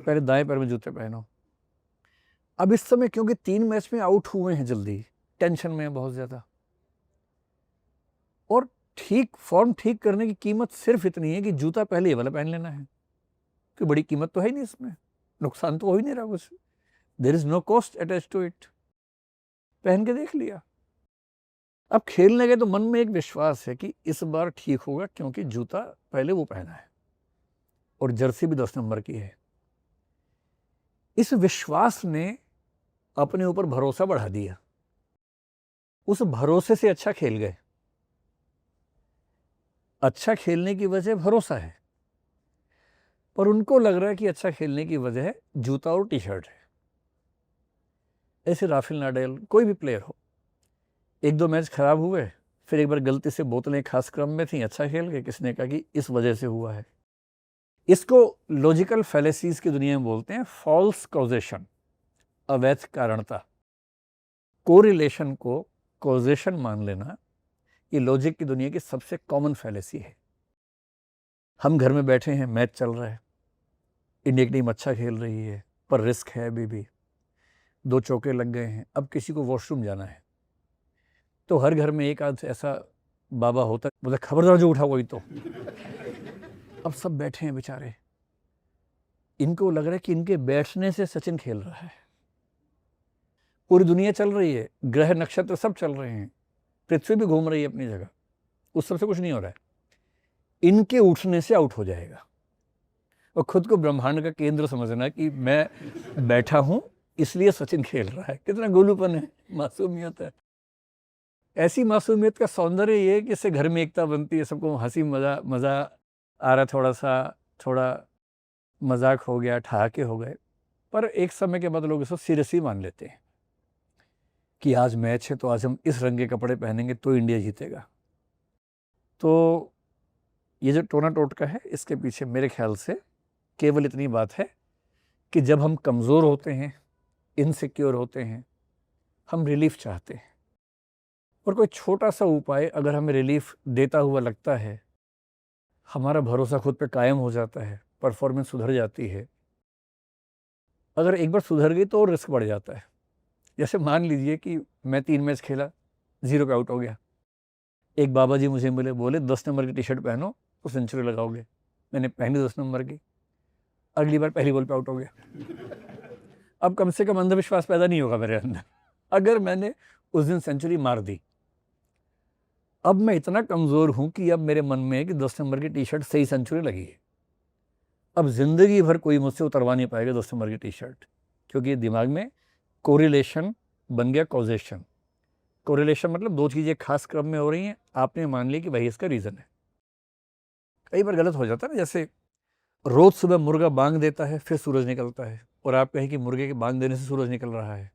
Speaker 2: पहले दाएं पैर में जूते पहनो। अब इस समय क्योंकि 3 मैच में आउट हुए हैं जल्दी, टेंशन में है बहुत ज़्यादा, और फॉर्म ठीक करने की कीमत सिर्फ इतनी है कि जूता पहले ये वाला पहन लेना है, कोई बड़ी कीमत तो है ही नहीं इसमें, नुकसान तो हो ही नहीं रहा कुछ, there is no cost attach to it, पहन के देख लिया। अब खेलने गए तो मन में एक विश्वास है कि इस बार ठीक होगा क्योंकि जूता पहले वो पहना है और जर्सी भी 10 नंबर की है। इस विश्वास ने अपने ऊपर भरोसा बढ़ा दिया, उस भरोसे से अच्छा खेल गए। अच्छा खेलने की वजह भरोसा है, पर उनको लग रहा है कि अच्छा खेलने की वजह जूता और टी शर्ट है। ऐसे राफेल नाडाल कोई भी प्लेयर हो, 1-2 मैच खराब हुए, फिर एक बार गलती से बोतलें खास क्रम में थी, अच्छा खेल गए, किसने कहा कि इस वजह से हुआ है। इसको लॉजिकल फैलेसीज की दुनिया में बोलते हैं फॉल्स कॉजेशन, अवैध कारणता। कोरिलेशन को कॉजेशन मान लेना ये लॉजिक की दुनिया की सबसे कॉमन फैलेसी है। हम घर में बैठे हैं, मैच चल रहा है, इंडिया की टीम अच्छा खेल रही है, पर रिस्क है अभी भी, 2 चौके लग गए हैं, अब किसी को वॉशरूम जाना है, तो हर घर में एक आध ऐसा बाबा होता है, बोला खबरदार जो उठा वही तो। अब सब बैठे हैं बेचारे, इनको लग रहा है कि इनके बैठने से सचिन खेल रहा है, पूरी दुनिया चल रही है, ग्रह नक्षत्र सब चल रहे हैं, पृथ्वी भी घूम रही है अपनी जगह, उस सबसे कुछ नहीं हो रहा है, इनके उठने से आउट हो जाएगा। और खुद को ब्रह्मांड का केंद्र समझना कि मैं बैठा हूं इसलिए सचिन खेल रहा है, कितना गोलूपन है, मासूमियत है। ऐसी मासूमियत का सौंदर्य ये है कि इससे घर में एकता बनती है, सबको हंसी मज़ा आ रहा, थोड़ा मजाक हो गया, ठहाके हो गए, पर एक समय के बाद लोग इसको सीरियसली मान लेते हैं कि आज मैच है तो आज हम इस रंग के कपड़े पहनेंगे तो इंडिया जीतेगा। तो ये जो टोना टोटका है, इसके पीछे मेरे ख्याल से केवल इतनी बात है कि जब हम कमज़ोर होते हैं, इनसिक्योर होते हैं, हम रिलीफ चाहते हैं, और कोई छोटा सा उपाय अगर हमें रिलीफ देता हुआ लगता है, हमारा भरोसा खुद पे कायम हो जाता है, परफॉर्मेंस सुधर जाती है। अगर एक बार सुधर गई तो और रिस्क बढ़ जाता है। जैसे मान लीजिए कि मैं 3 मैच खेला, 0 पे आउट हो गया, एक बाबा जी मुझे मिले, बोले 10 नंबर की टी शर्ट पहनो तो सेंचुरी लगाओगे। मैंने पहनी 10 नंबर की, अगली बार पहली बॉल पे आउट हो गया। अब कम से कम अंधविश्वास पैदा नहीं होगा मेरे अंदर, अगर मैंने उस दिन सेंचुरी मार दी। अब मैं इतना कमज़ोर हूं कि अब मेरे मन में है कि 10 नंबर की टी शर्ट सही सेंचुरी लगी है, अब ज़िंदगी भर कोई मुझसे उतरवा नहीं पाएगा 10 नंबर की टी शर्ट, क्योंकि दिमाग में कोरिलेशन बन गया कॉजेशन। कोरिलेशन मतलब 2 चीज़ें खास क्रम में हो रही हैं, आपने मान लिया कि वही इसका रीज़न है। कई बार गलत हो जाता है ना, जैसे रोज़ सुबह मुर्गा बांग देता है फिर सूरज निकलता है, और आप कहें कि मुर्गे के बांग देने से सूरज निकल रहा है,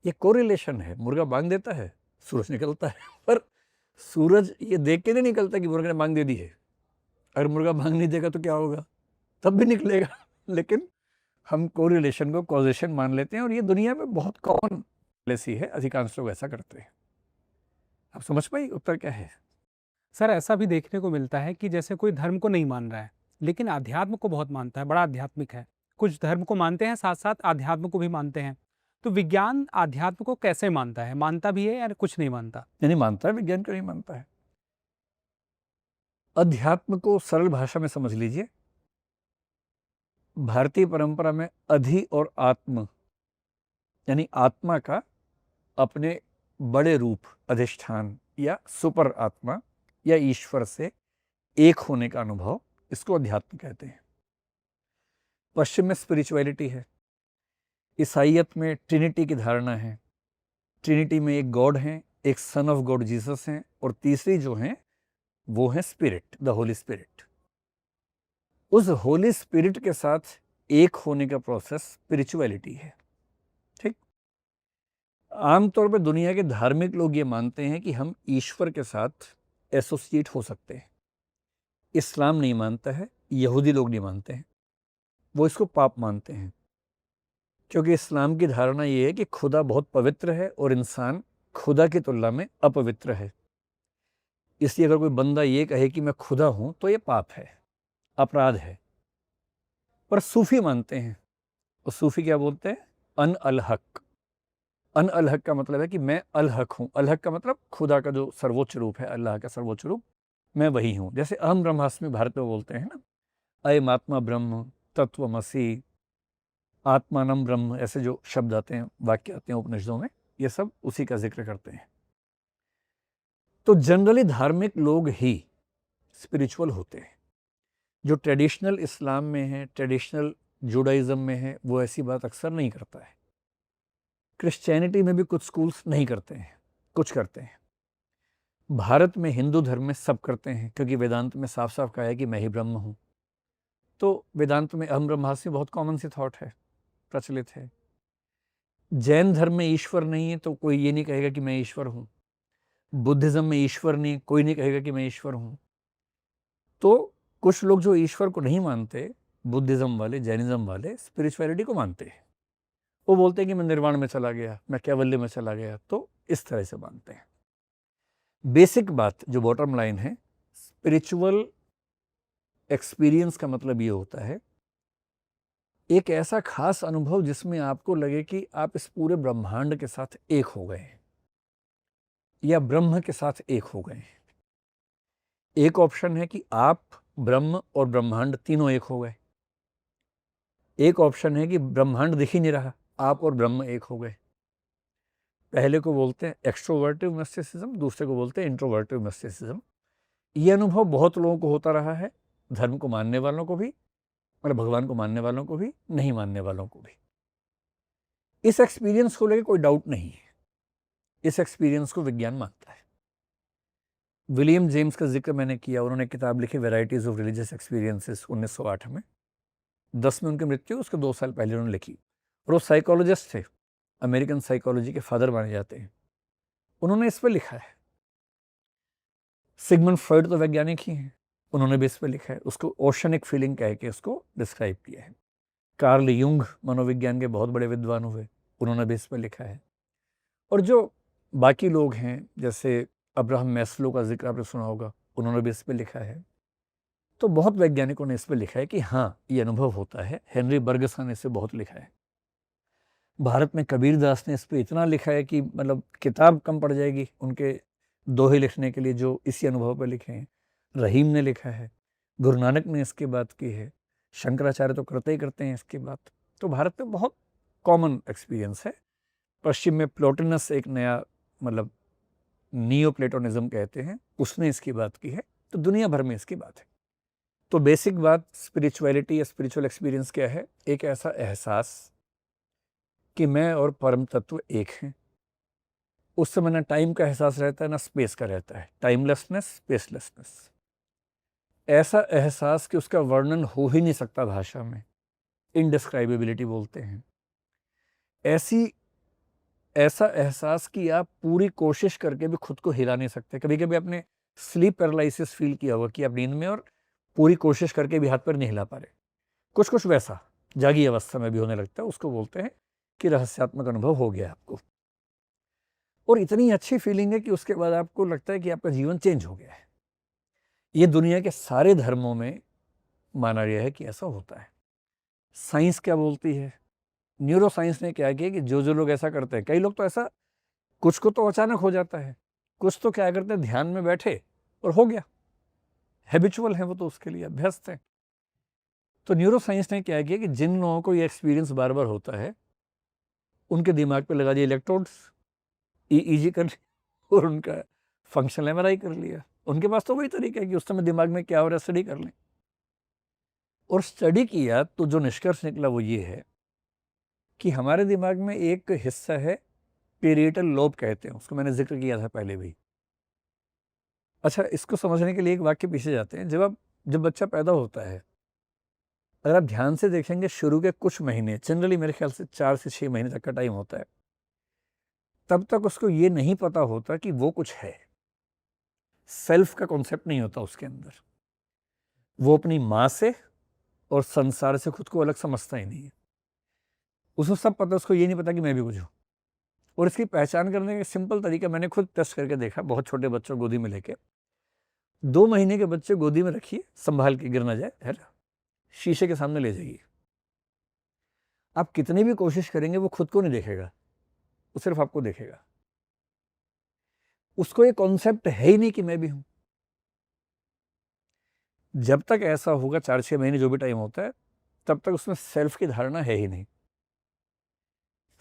Speaker 2: ये कोरिलेशन है। मुर्गा बांग देता है, सूरज निकलता है, पर सूरज ये देख के नहीं निकलता कि मुर्गे ने बांग दे दी है। अगर मुर्गा बांग नहीं देगा तो क्या होगा, तब भी निकलेगा। लेकिन हम कोरिलेशन को कॉजेशन मान लेते हैं, और ये दुनिया में बहुत कॉमन पॉलिसी है, अधिकांश लोग ऐसा करते हैं। आप समझ पाए उत्तर क्या है?
Speaker 6: सर ऐसा भी देखने को मिलता है कि जैसे कोई धर्म को नहीं मान रहा है लेकिन अध्यात्म को बहुत मानता है, बड़ा आध्यात्मिक है, कुछ धर्म को मानते हैं साथ साथ अध्यात्म को भी मानते हैं, तो विज्ञान अध्यात्म को कैसे मानता है, मानता भी है या कुछ नहीं मानता?
Speaker 2: नहीं मानता है, विज्ञान क्यों नहीं मानता है? अध्यात्म को सरल भाषा में समझ लीजिए, भारतीय परंपरा में अधि और आत्म यानी आत्मा का अपने बड़े रूप, अधिष्ठान या सुपर आत्मा या ईश्वर से एक होने का अनुभव, इसको अध्यात्म कहते हैं। पश्चिम में स्पिरिचुअलिटी है, ईसाइयत में ट्रिनिटी की धारणा है, ट्रिनिटी में एक गॉड है, एक सन ऑफ गॉड जीसस हैं, और तीसरी जो है वो है स्पिरिट, द होली स्पिरिट। उस होली स्पिरिट के साथ एक होने का प्रोसेस स्पिरिचुअलिटी है। ठीक, आमतौर पर दुनिया के धार्मिक लोग ये मानते हैं कि हम ईश्वर के साथ एसोसिएट हो सकते हैं। इस्लाम नहीं मानता है, यहूदी लोग नहीं मानते हैं, वो इसको पाप मानते हैं। क्योंकि इस्लाम की धारणा ये है कि खुदा बहुत पवित्र है और इंसान खुदा की तुलना में अपवित्र है। इसलिए अगर कोई बंदा ये कहे कि मैं खुदा हूं तो ये पाप है, अपराध है। पर सूफी मानते हैं, और सूफी क्या बोलते हैं? अन अल हक। अन अल हक का मतलब है कि मैं अल हक हूं। अल हक का मतलब खुदा का जो सर्वोच्च रूप है, अल्लाह का सर्वोच्च रूप, मैं वही हूं। जैसे अहम ब्रह्मास्मि भारत में बोलते हैं ना, अयम आत्मा ब्रह्म, तत्वमसि, आत्मानम ब्रह्म, ऐसे जो शब्द आते हैं, वाक्य आते हैं उपनिषदों में, ये सब उसी का जिक्र करते हैं। तो जनरली धार्मिक लोग ही स्पिरिचुअल होते हैं। जो ट्रेडिशनल इस्लाम में है, ट्रेडिशनल जुडाइज्म में है, वो ऐसी बात अक्सर नहीं करता है। क्रिश्चियनिटी में भी कुछ स्कूल्स नहीं करते हैं, कुछ करते हैं। भारत में हिंदू धर्म में सब करते हैं, क्योंकि वेदांत में साफ साफ कहा है कि मैं ही ब्रह्म हूँ। तो वेदांत में अहम ब्रह्मास्मि बहुत कॉमन सी थॉट है, प्रचलित है। जैन धर्म में ईश्वर नहीं है तो कोई ये नहीं कहेगा कि मैं ईश्वर हूँ। बुद्धिज्म में ईश्वर नहीं, कोई नहीं कहेगा कि मैं ईश्वर हूँ। तो कुछ लोग जो ईश्वर को नहीं मानते, बुद्धिज्म वाले, जैनिज्म वाले, स्पिरिचुअलिटी को मानते हैं। वो बोलते हैं कि मैं निर्वाण में चला गया, मैं कैवल्य में चला गया, तो इस तरह से मानते हैं। बेसिक बात जो बॉटम लाइन है, स्पिरिचुअल एक्सपीरियंस का मतलब ये होता है एक ऐसा खास अनुभव जिसमें आपको लगे कि आप इस पूरे ब्रह्मांड के साथ एक हो गए हैं, या ब्रह्म के साथ एक हो गए हैं। एक ऑप्शन है कि आप ब्रह्म और ब्रह्मांड तीनों एक हो गए। एक ऑप्शन है कि ब्रह्मांड दिख ही नहीं रहा, आप और ब्रह्म एक हो गए। पहले को बोलते हैं एक्सट्रोवर्टिव मिस्टिसिज्म, दूसरे को बोलते हैं इंट्रोवर्टिव मिस्टिसिज्म। ये अनुभव बहुत लोगों को होता रहा है, धर्म को मानने वालों को भी, मतलब भगवान को मानने वालों को भी, नहीं मानने वालों को भी। इस एक्सपीरियंस को लेकर कोई डाउट नहीं है, इस एक्सपीरियंस को विज्ञान मानता है। विलियम जेम्स का जिक्र मैंने किया, उन्होंने किताब लिखी वेराइटीज ऑफ रिलीजियस एक्सपीरियंसेस 1908 में। 10 में उनकी मृत्यु, उसके 2 साल पहले उन्होंने लिखी। और वो साइकोलॉजिस्ट थे, अमेरिकन साइकोलॉजी के फादर माने जाते हैं। उन्होंने इस पर लिखा है। सिगमंड फ्रॉइड तो वैज्ञानिक ही हैं, उन्होंने भी इस पर लिखा है। उसको ओशनिक फीलिंग कह के उसको डिस्क्राइब किया है। कार्ल युंग मनोविज्ञान के बहुत बड़े विद्वान हुए, उन्होंने भी इस पर लिखा है। और जो बाकी लोग हैं, जैसे अब्राहम मैस्लो का जिक्र आपने सुना होगा, उन्होंने भी इस पर लिखा है। तो बहुत वैज्ञानिकों ने इस पर लिखा है कि हाँ, ये अनुभव होता है। हेनरी बर्गसन ने इस पर बहुत लिखा है। भारत में कबीर दास ने इस पर इतना लिखा है कि मतलब किताब कम पड़ जाएगी उनके दोहे लिखने के लिए, जो इसी अनुभव पर लिखे हैं। रहीम ने लिखा है, गुरु नानक ने इसकी बात की है, शंकराचार्य तो करते ही करते हैं इसकी बात। तो भारत में बहुत कॉमन एक्सपीरियंस है। पश्चिम में प्लोटिनस एक नया, मतलब नियो प्लेटोनिज्म कहते हैं, उसने इसकी बात की है। तो दुनिया भर में इसकी बात है। तो बेसिक बात स्पिरिचुअलिटी या स्पिरिचुअल एक्सपीरियंस क्या है? एक ऐसा एहसास कि मैं और परम तत्व एक हैं। उस समय ना टाइम का एहसास रहता है, ना स्पेस का रहता है, टाइमलेसनेस, स्पेसलेसनेस। ऐसा एहसास कि उसका वर्णन हो ही नहीं सकता भाषा में, इनडिस्क्राइबेबिलिटी बोलते हैं। ऐसा एहसास कि आप पूरी कोशिश करके भी खुद को हिला नहीं सकते। कभी कभी आपने स्लीप पैरालिसिस फील किया होगा कि आप नींद में और पूरी कोशिश करके भी हाथ पैर नहीं हिला पा रहे। कुछ कुछ वैसा जागी अवस्था में भी होने लगता है। उसको बोलते हैं कि रहस्यात्मक अनुभव हो गया आपको। और इतनी अच्छी फीलिंग है कि उसके बाद आपको लगता है कि आपका जीवन चेंज हो गया है। ये दुनिया के सारे धर्मों में माना गया है कि ऐसा होता है। साइंस क्या बोलती है? न्यूरो साइंस ने क्या किया कि जो जो लोग ऐसा करते हैं, कई लोग तो ऐसा, कुछ को तो अचानक हो जाता है, कुछ तो क्या करते हैं, ध्यान में बैठे और हो गया, हैबिचुअल है वो, तो उसके लिए अभ्यस्त है। तो न्यूरो साइंस ने क्या किया कि जिन लोगों को ये एक्सपीरियंस बार बार होता है, उनके दिमाग पे लगा दिए इलेक्ट्रोड्स, ईईजी कर लिया और उनका फंक्शनल एमआरआई कर लिया। उनके पास तो वही तरीका है कि उस समय दिमाग में क्या हो रहा है स्टडी कर लें। और स्टडी किया तो जो निष्कर्ष निकला वो ये है कि हमारे दिमाग में एक हिस्सा है, पेरिएटल लोब कहते हैं उसको, मैंने जिक्र किया था पहले भी। अच्छा, इसको समझने के लिए एक वाक्य पीछे जाते हैं। जब बच्चा पैदा होता है, अगर आप ध्यान से देखेंगे, शुरू के कुछ महीने, जनरली मेरे ख्याल से 4 से 6 महीने तक का टाइम होता है, तब तक उसको ये नहीं पता होता कि वो कुछ है। सेल्फ का कॉन्सेप्ट नहीं होता उसके अंदर। वो अपनी माँ से और संसार से खुद को अलग समझता ही नहीं है। उसको सब पता, उसको ये नहीं पता कि मैं भी कुछ हूँ। और इसकी पहचान करने का सिंपल तरीका मैंने खुद टेस्ट करके देखा, बहुत छोटे बच्चों गोदी में लेके। 2 महीने के बच्चे गोदी में रखिए, संभाल के, गिर ना जाए, है ना, शीशे के सामने ले जाइए। आप कितनी भी कोशिश करेंगे वो खुद को नहीं देखेगा, वो सिर्फ आपको देखेगा। उसको ये कॉन्सेप्ट है ही नहीं कि मैं भी हूं। जब तक ऐसा होगा, 4-6 महीने जो भी टाइम होता है, तब तक उसमें सेल्फ की धारणा है ही नहीं।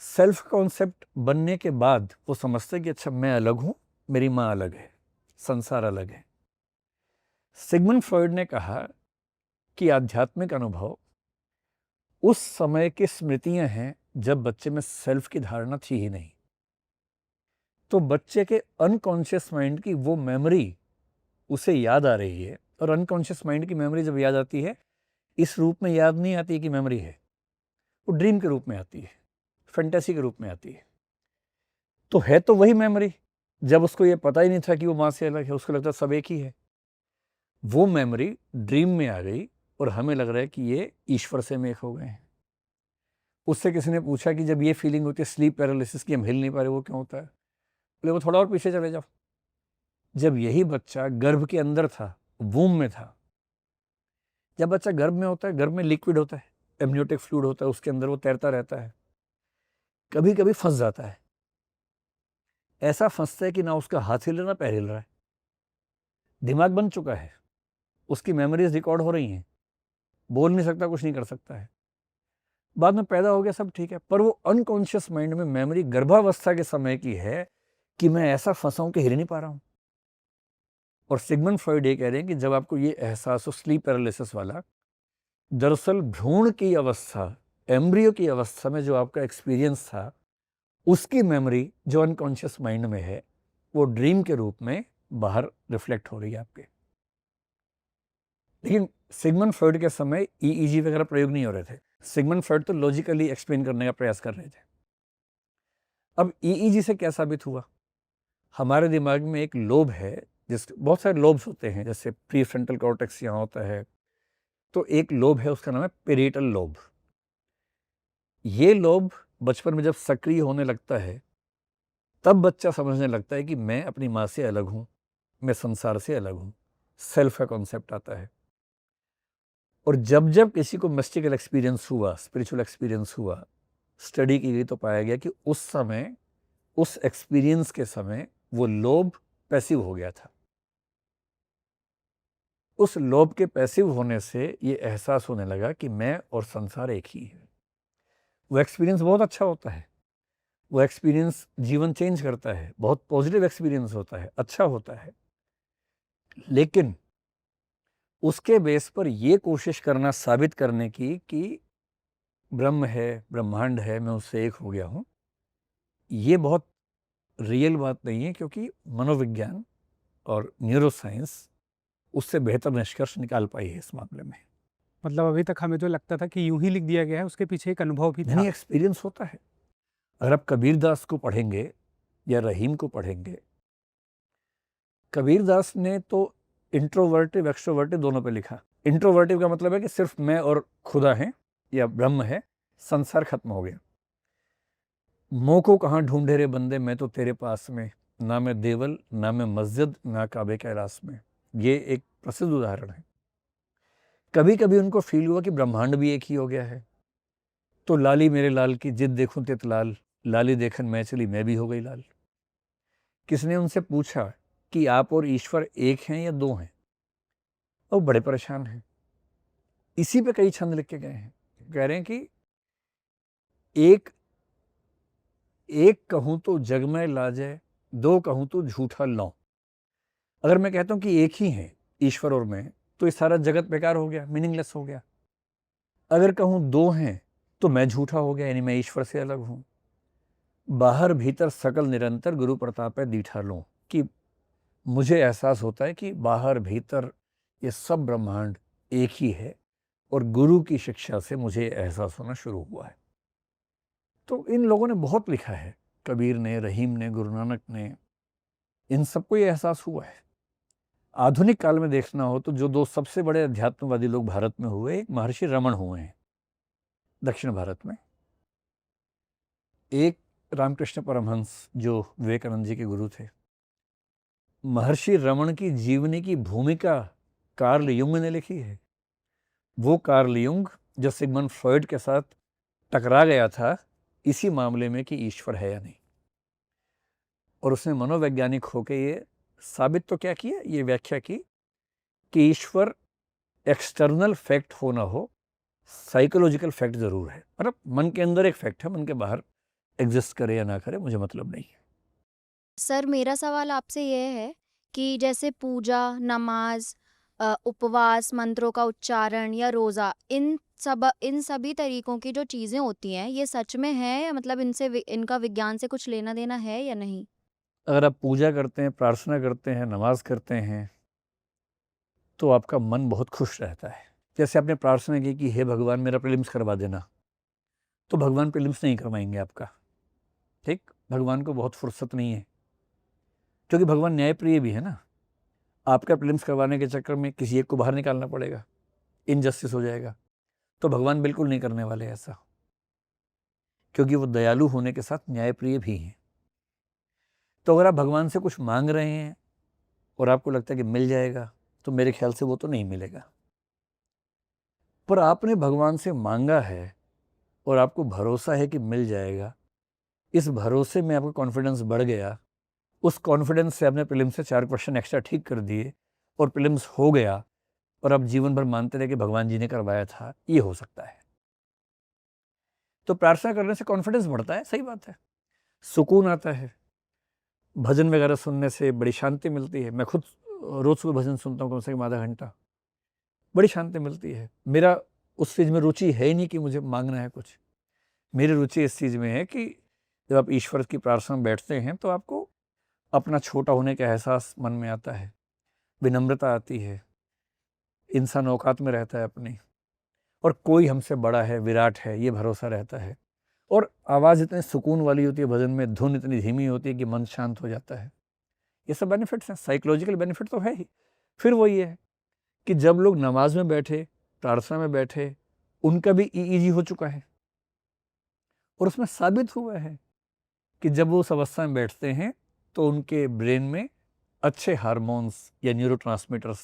Speaker 2: सेल्फ कॉन्सेप्ट बनने के बाद वो समझते कि अच्छा मैं अलग हूं, मेरी माँ अलग है, संसार अलग है। सिगमंड फ्रॉइड ने कहा कि आध्यात्मिक अनुभव उस समय की स्मृतियां हैं जब बच्चे में सेल्फ की धारणा थी ही नहीं। तो बच्चे के अनकॉन्शियस माइंड की वो मेमोरी उसे याद आ रही है, और अनकॉन्शियस माइंड की मेमोरी जब याद आती है, इस रूप में याद नहीं आती कि मेमोरी है, वो ड्रीम के रूप में आती है, फैंटेसी के रूप में आती है। तो है तो वही मेमोरी, जब उसको ये पता ही नहीं था कि वो माँ से अलग है, उसको लगता सब एक ही है। वो मेमोरी ड्रीम में आ गई और हमें लग रहा है कि ये ईश्वर से हम एक हो गए हैं। उससे किसी ने पूछा कि जब ये फीलिंग होती है स्लीप पैरालिसिस की, हम हिल नहीं पा रहे, वो क्यों होता है? बोले वो थोड़ा और पीछे चले जाओ। जब यही बच्चा गर्भ के अंदर था, वूम में था, जब बच्चा गर्भ में होता है, गर्भ में लिक्विड होता है, एमनियोटिक फ्लूइड होता है, उसके अंदर वो तैरता रहता है, कभी कभी फंस जाता है। ऐसा फंसता है कि ना उसका हाथ हिल रहा ना पैर हिल रहा है, दिमाग बन चुका है, उसकी मेमोरीज रिकॉर्ड हो रही हैं, बोल नहीं सकता, कुछ नहीं कर सकता है। बाद में पैदा हो गया, सब ठीक है, पर वो अनकॉन्शियस माइंड में मेमोरी गर्भावस्था के समय की है कि मैं ऐसा फंसा हूं कि हिल नहीं पा रहा हूं। और सिगमंड फ्रॉइड ये कह रहे हैं कि जब आपको ये एहसास हो स्लीप पैरालिसिस वाला, दरअसल भ्रूण की अवस्था, एम्ब्रियो की अवस्था में जो आपका एक्सपीरियंस था, उसकी मेमोरी जो अनकॉन्शियस माइंड में है, वो ड्रीम के रूप में बाहर रिफ्लेक्ट हो रही है आपके। लेकिन सिगमंड फ्रॉइड के समय ईईजी वगैरह प्रयोग नहीं हो रहे थे। सिगमंड फ्रॉइड तो लॉजिकली एक्सप्लेन करने का प्रयास कर रहे थे। अब ईईजी से क्या साबित हुआ? हमारे दिमाग में एक लोब है, जिस बहुत सारे लोब्स होते हैं, जैसे प्री फ्रंटल कॉर्टेक्स यहाँ होता है, तो एक लोब है, उसका नाम है पेरिटल लोब। ये लोब बचपन में जब सक्रिय होने लगता है, तब बच्चा समझने लगता है कि मैं अपनी माँ से अलग हूँ, मैं संसार से अलग हूँ, सेल्फ का कॉन्सेप्ट आता है। और जब जब किसी को मिस्टिकल एक्सपीरियंस हुआ, स्पिरिचुअल एक्सपीरियंस हुआ, स्टडी की गई, तो पाया गया कि उस समय, उस एक्सपीरियंस के समय वो लोब पैसिव हो गया था। उस लोब के पैसिव होने से ये एहसास होने लगा कि मैं और संसार एक ही है। वो एक्सपीरियंस बहुत अच्छा होता है, वो एक्सपीरियंस जीवन चेंज करता है, बहुत पॉजिटिव एक्सपीरियंस होता है, अच्छा होता है। लेकिन उसके बेस पर ये कोशिश करना साबित करने की कि ब्रह्म है, ब्रह्मांड है, मैं उससे एक हो गया हूँ, ये बहुत रियल बात नहीं है, क्योंकि मनोविज्ञान और न्यूरोसाइंस उससे बेहतर निष्कर्ष निकाल पाई है इस मामले में।
Speaker 6: मतलब अभी तक हमें जो लगता था कि यूं ही लिख दिया गया है, उसके पीछे एक अनुभव भी था।
Speaker 2: नहीं, एक्सपीरियंस होता है। अगर आप कबीरदास को पढ़ेंगे या रहीम को पढ़ेंगे, कबीरदास ने तो इंट्रोवर्टिव एक्सट्रोवर्टिव दोनों पे लिखा। इंट्रोवर्टिव का मतलब है कि सिर्फ मैं और खुदा है या ब्रह्म है, संसार खत्म हो गया। मोह को कहाँ ढूंढे रे बंदे, मैं तो तेरे पास में, ना मैं देवल, ना मैं मस्जिद, ना काबे कैलाश में। ये एक प्रसिद्ध उदाहरण है। कभी कभी उनको फील हुआ कि ब्रह्मांड भी एक ही हो गया है, तो लाली मेरे लाल की जिद देखूं तित लाल, लाली देखन मैं चली मैं भी हो गई लाल। किसने उनसे पूछा कि आप और ईश्वर एक हैं या दो हैं? और बड़े परेशान हैं। इसी पे कई छंद लिख के गए हैं। कह रहे हैं कि एक कहूं तो जग में लाजे, दो कहूं तो झूठा लौं। अगर मैं कहता हूं कि एक ही है ईश्वर और मैं, तो ये सारा जगत बेकार हो गया, मीनिंगलेस हो गया। अगर कहूं दो हैं तो मैं झूठा हो गया, यानी मैं ईश्वर से अलग हूं। बाहर भीतर सकल निरंतर गुरु प्रताप है दीठा लूं, कि मुझे एहसास होता है कि बाहर भीतर ये सब ब्रह्मांड एक ही है, और गुरु की शिक्षा से मुझे एहसास होना शुरू हुआ है। तो इन लोगों ने बहुत लिखा है, कबीर ने, रहीम ने, गुरु नानक ने, इन सबको ये एहसास हुआ है। आधुनिक काल में देखना हो तो जो दो सबसे बड़े अध्यात्मवादी लोग भारत में हुए, एक महर्षि रमण हुए हैं दक्षिण भारत में, एक रामकृष्ण परमहंस जो विवेकानंद जी के गुरु थे, महर्षि रमण की जीवनी की भूमिका कार्ल युंग ने लिखी है। वो कार्ल युंग जो सिगमंड फ्रॉइड के साथ टकरा गया था इसी मामले में कि ईश्वर है या नहीं, और उसने मनोवैज्ञानिक होकर ये साबित तो क्या किया, ये व्याख्या की कि ईश्वर एक्सटर्नल फैक्ट हो ना हो, साइकोलॉजिकल फैक्ट जरूर है। मतलब मन के अंदर एक फैक्ट है, मन के बाहर एग्जिस्ट करे या ना करे मुझे मतलब नहीं है।
Speaker 7: सर मेरा सवाल आपसे यह है कि जैसे पूजा, नमाज, उपवास, मंत्रों का उच्चारण या रोज़ा, इन सभी तरीकों की जो चीज़ें होती हैं ये सच में है या मतलब इनका विज्ञान से कुछ लेना देना है या नहीं?
Speaker 2: अगर आप पूजा करते हैं, प्रार्थना करते हैं, नमाज करते हैं, तो आपका मन बहुत खुश रहता है। जैसे आपने प्रार्थना की कि हे भगवान मेरा प्रीलिम्स करवा देना, तो भगवान प्रीलिम्स नहीं करवाएंगे आपका, ठीक? भगवान को बहुत फुर्सत नहीं है, क्योंकि भगवान न्यायप्रिय भी है ना। आपका प्रीलिम्स करवाने के चक्कर में किसी एक को बाहर निकालना पड़ेगा, इनजस्टिस हो जाएगा, तो भगवान बिल्कुल नहीं करने वाले ऐसा, क्योंकि वो दयालु होने के साथ न्यायप्रिय भी हैं। तो अगर आप भगवान से कुछ मांग रहे हैं और आपको लगता है कि मिल जाएगा, तो मेरे ख्याल से वो तो नहीं मिलेगा। पर आपने भगवान से मांगा है और आपको भरोसा है कि मिल जाएगा, इस भरोसे में आपका कॉन्फिडेंस बढ़ गया, उस कॉन्फिडेंस से आपने प्रीलिम्स से 4 क्वेश्चन एक्स्ट्रा ठीक कर दिए और प्रीलिम्स हो गया, और आप जीवन भर मानते रहे कि भगवान जी ने करवाया था, ये हो सकता है। तो प्रार्थना करने से कॉन्फिडेंस बढ़ता है, सही बात है, सुकून आता है, भजन वगैरह सुनने से बड़ी शांति मिलती है। मैं खुद रोज सुबह भजन सुनता हूँ कम से कम आधा घंटा, बड़ी शांति मिलती है। मेरा उस चीज़ में रुचि है ही नहीं कि मुझे मांगना है कुछ, मेरी रुचि इस चीज़ में है कि जब आप ईश्वर की प्रार्थना में बैठते हैं तो आपको अपना छोटा होने का एहसास मन में आता है, विनम्रता आती है, इंसान औकात में रहता है अपनी, और कोई हमसे बड़ा है, विराट है, ये भरोसा रहता है। और आवाज़ इतनी सुकून वाली होती है भजन में, धुन इतनी धीमी होती है कि मन शांत हो जाता है। ये सब बेनिफिट्स हैं, साइकोलॉजिकल बेनिफिट तो है ही। फिर वो ये है कि जब लोग नमाज में बैठे, प्रार्थना में बैठे, उनका भी ईईजी हो चुका है, और उसमें साबित हुआ है कि जब वो उस अवस्था में बैठते हैं तो उनके ब्रेन में अच्छे हार्मोन्स या न्यूरोट्रांसमीटर्स,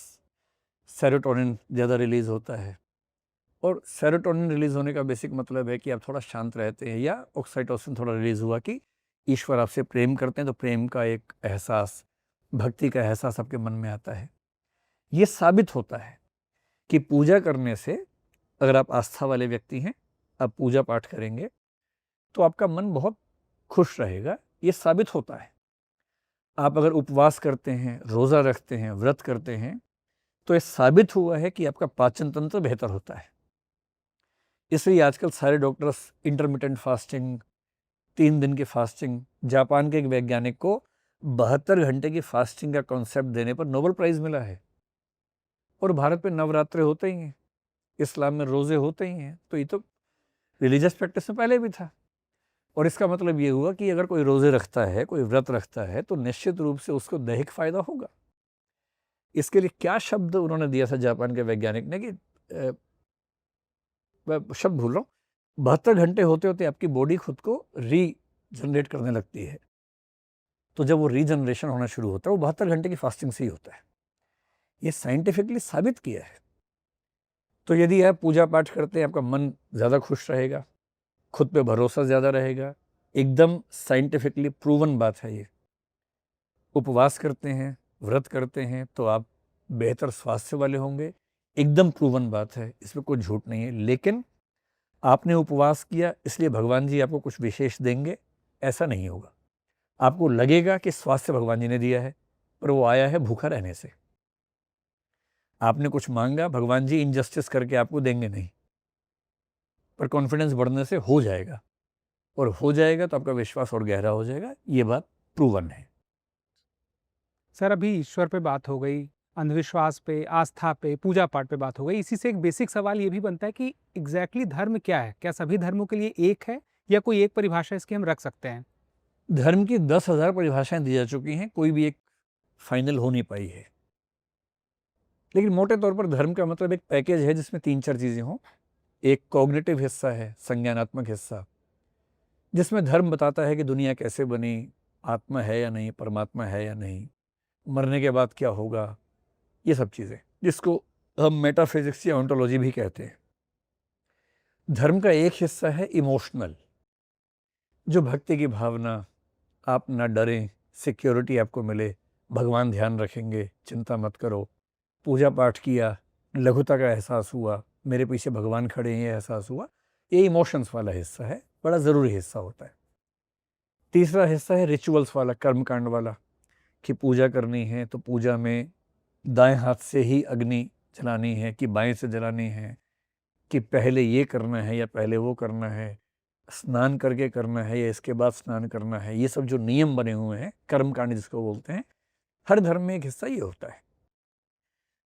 Speaker 2: सेरोटोनिन ज़्यादा रिलीज होता है। और सेरोटोनिन रिलीज होने का बेसिक मतलब है कि आप थोड़ा शांत रहते हैं, या ऑक्सीटोसिन थोड़ा रिलीज हुआ कि ईश्वर आपसे प्रेम करते हैं, तो प्रेम का एक एहसास, भक्ति का एहसास आपके मन में आता है। ये साबित होता है कि पूजा करने से, अगर आप आस्था वाले व्यक्ति हैं, आप पूजा पाठ करेंगे तो आपका मन बहुत खुश रहेगा, ये साबित होता है। आप अगर उपवास करते हैं, रोज़ा रखते हैं, व्रत करते हैं, तो ये साबित हुआ है कि आपका पाचन तंत्र बेहतर होता है। इसलिए आजकल सारे डॉक्टर्स इंटरमिटेंट फास्टिंग, 3 दिन की फास्टिंग, जापान के एक वैज्ञानिक को 72 घंटे की फास्टिंग का कॉन्सेप्ट देने पर नोबेल प्राइज़ मिला है। और भारत में नवरात्रे होते ही हैं, इस्लाम में रोज़े होते ही हैं, तो ये तो रिलीजियस प्रैक्टिस में पहले भी था। और इसका मतलब ये हुआ कि अगर कोई रोज़े रखता है, कोई व्रत रखता है, तो निश्चित रूप से उसको दैहिक फायदा होगा। इसके लिए क्या शब्द उन्होंने दिया था जापान के वैज्ञानिक ने कि मैं शब्द भूल रहा हूँ, 72 घंटे होते होते आपकी बॉडी खुद को रीजनरेट करने लगती है। तो जब वो रीजनरेशन होना शुरू होता है, वो 72 घंटे की फास्टिंग से ही होता है। ये साइंटिफिकली साबित किया है। तो यदि आप पूजा पाठ करते हैं, आपका मन ज़्यादा खुश रहेगा, खुद पे भरोसा ज़्यादा रहेगा, एकदम साइंटिफिकली प्रूवन बात है ये। उपवास करते हैं, व्रत करते हैं, तो आप बेहतर स्वास्थ्य वाले होंगे, एकदम प्रूवन बात है, इसमें कोई झूठ नहीं है। लेकिन आपने उपवास किया इसलिए भगवान जी आपको कुछ विशेष देंगे, ऐसा नहीं होगा। आपको लगेगा कि स्वास्थ्य भगवान जी ने दिया है, पर वो आया है भूखा रहने से। आपने कुछ मांगा, भगवान जी इनजस्टिस करके आपको देंगे नहीं, पर कॉन्फिडेंस बढ़ने से हो जाएगा, और हो जाएगा तो आपका विश्वास और गहरा हो जाएगा। ये बात प्रूवन है।
Speaker 6: सर अभी ईश्वर पे बात हो गई, अंधविश्वास पे, आस्था पे, पूजा पाठ पे बात हो गई। इसी से एक बेसिक सवाल ये भी बनता है कि एग्जैक्टली धर्म क्या है? क्या सभी धर्मों के लिए एक है या कोई एक परिभाषा इसकी हम रख सकते हैं?
Speaker 2: धर्म की 10,000 परिभाषाएं दी जा चुकी हैं, कोई भी एक फाइनल हो नहीं पाई है। लेकिन मोटे तौर पर धर्म का मतलब एक पैकेज है जिसमें 3-4 चीज़ें हों। एक कॉग्निटिव हिस्सा है, संज्ञानात्मक हिस्सा, जिसमें धर्म बताता है कि दुनिया कैसे बनी, आत्मा है या नहीं, परमात्मा है या नहीं, मरने के बाद क्या होगा, ये सब चीज़ें, जिसको हम मेटाफिजिक्स या ऑन्टोलॉजी भी कहते हैं। धर्म का एक हिस्सा है इमोशनल, जो भक्ति की भावना, आप ना डरें, सिक्योरिटी आपको मिले, भगवान ध्यान रखेंगे, चिंता मत करो, पूजा पाठ किया, लघुता का एहसास हुआ, मेरे पीछे भगवान खड़े हैं, ये एहसास हुआ, ये इमोशंस वाला हिस्सा है, बड़ा ज़रूरी हिस्सा होता है। तीसरा हिस्सा है रिचुअल्स वाला, कर्मकांड वाला, कि पूजा करनी है तो पूजा में दाएं हाथ से ही अग्नि जलानी है कि बाएं से जलानी है, कि पहले ये करना है या पहले वो करना है, स्नान करके करना है या इसके बाद स्नान करना है, ये सब जो नियम बने हुए हैं, कर्मकांड जिसको बोलते हैं, हर धर्म में एक हिस्सा ये होता है।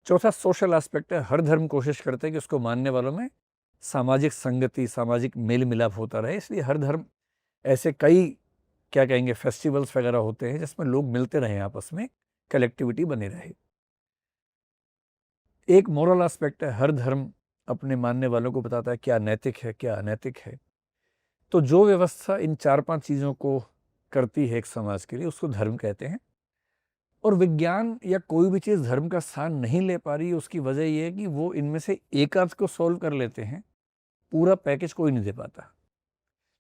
Speaker 2: चौथा सोशल एस्पेक्ट है, हर धर्म कोशिश करते हैं कि उसको मानने वालों में सामाजिक संगति, सामाजिक मेल मिलाप होता रहे, इसलिए हर धर्म ऐसे कई, क्या कहेंगे, फेस्टिवल्स वगैरह होते हैं जिसमें लोग मिलते रहें, आपस में कलेक्टिविटी बनी रहे। एक मोरल एस्पेक्ट है, हर धर्म अपने मानने वालों को बताता है क्या नैतिक है, क्या अनैतिक है। तो जो व्यवस्था इन 4-5 चीज़ों को करती है एक समाज के लिए, उसको धर्म कहते हैं। और विज्ञान या कोई भी चीज़ धर्म का स्थान नहीं ले पा रही है, उसकी वजह यह है कि वो इनमें से एक आध को सॉल्व कर लेते हैं, पूरा पैकेज कोई नहीं दे पाता।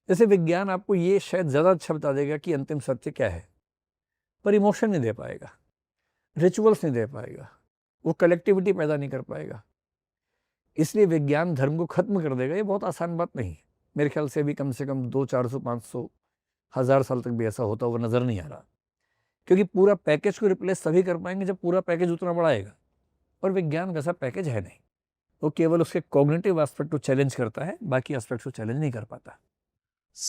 Speaker 2: जैसे विज्ञान आपको ये शायद ज़्यादा अच्छा बता देगा कि अंतिम सत्य क्या है, पर इमोशन नहीं दे पाएगा, रिचुअल्स नहीं दे पाएगा, वो कलेक्टिविटी पैदा नहीं कर पाएगा। इसलिए विज्ञान धर्म को खत्म कर देगा, ये बहुत आसान बात नहीं। मेरे ख्याल से भी कम 200, 400, 500, 1000 साल तक भी ऐसा होता हुआ नज़र नहीं आ रहा, क्योंकि पूरा पैकेज को रिप्लेस तभी कर पाएंगे जब पूरा पैकेज उतना बड़ा आएगा, और विज्ञान वैसा पैकेज है नहीं। वो केवल उसके कॉग्निटिव एस्पेक्ट को चैलेंज करता है, बाकी एस्पेक्ट को चैलेंज नहीं कर पाता।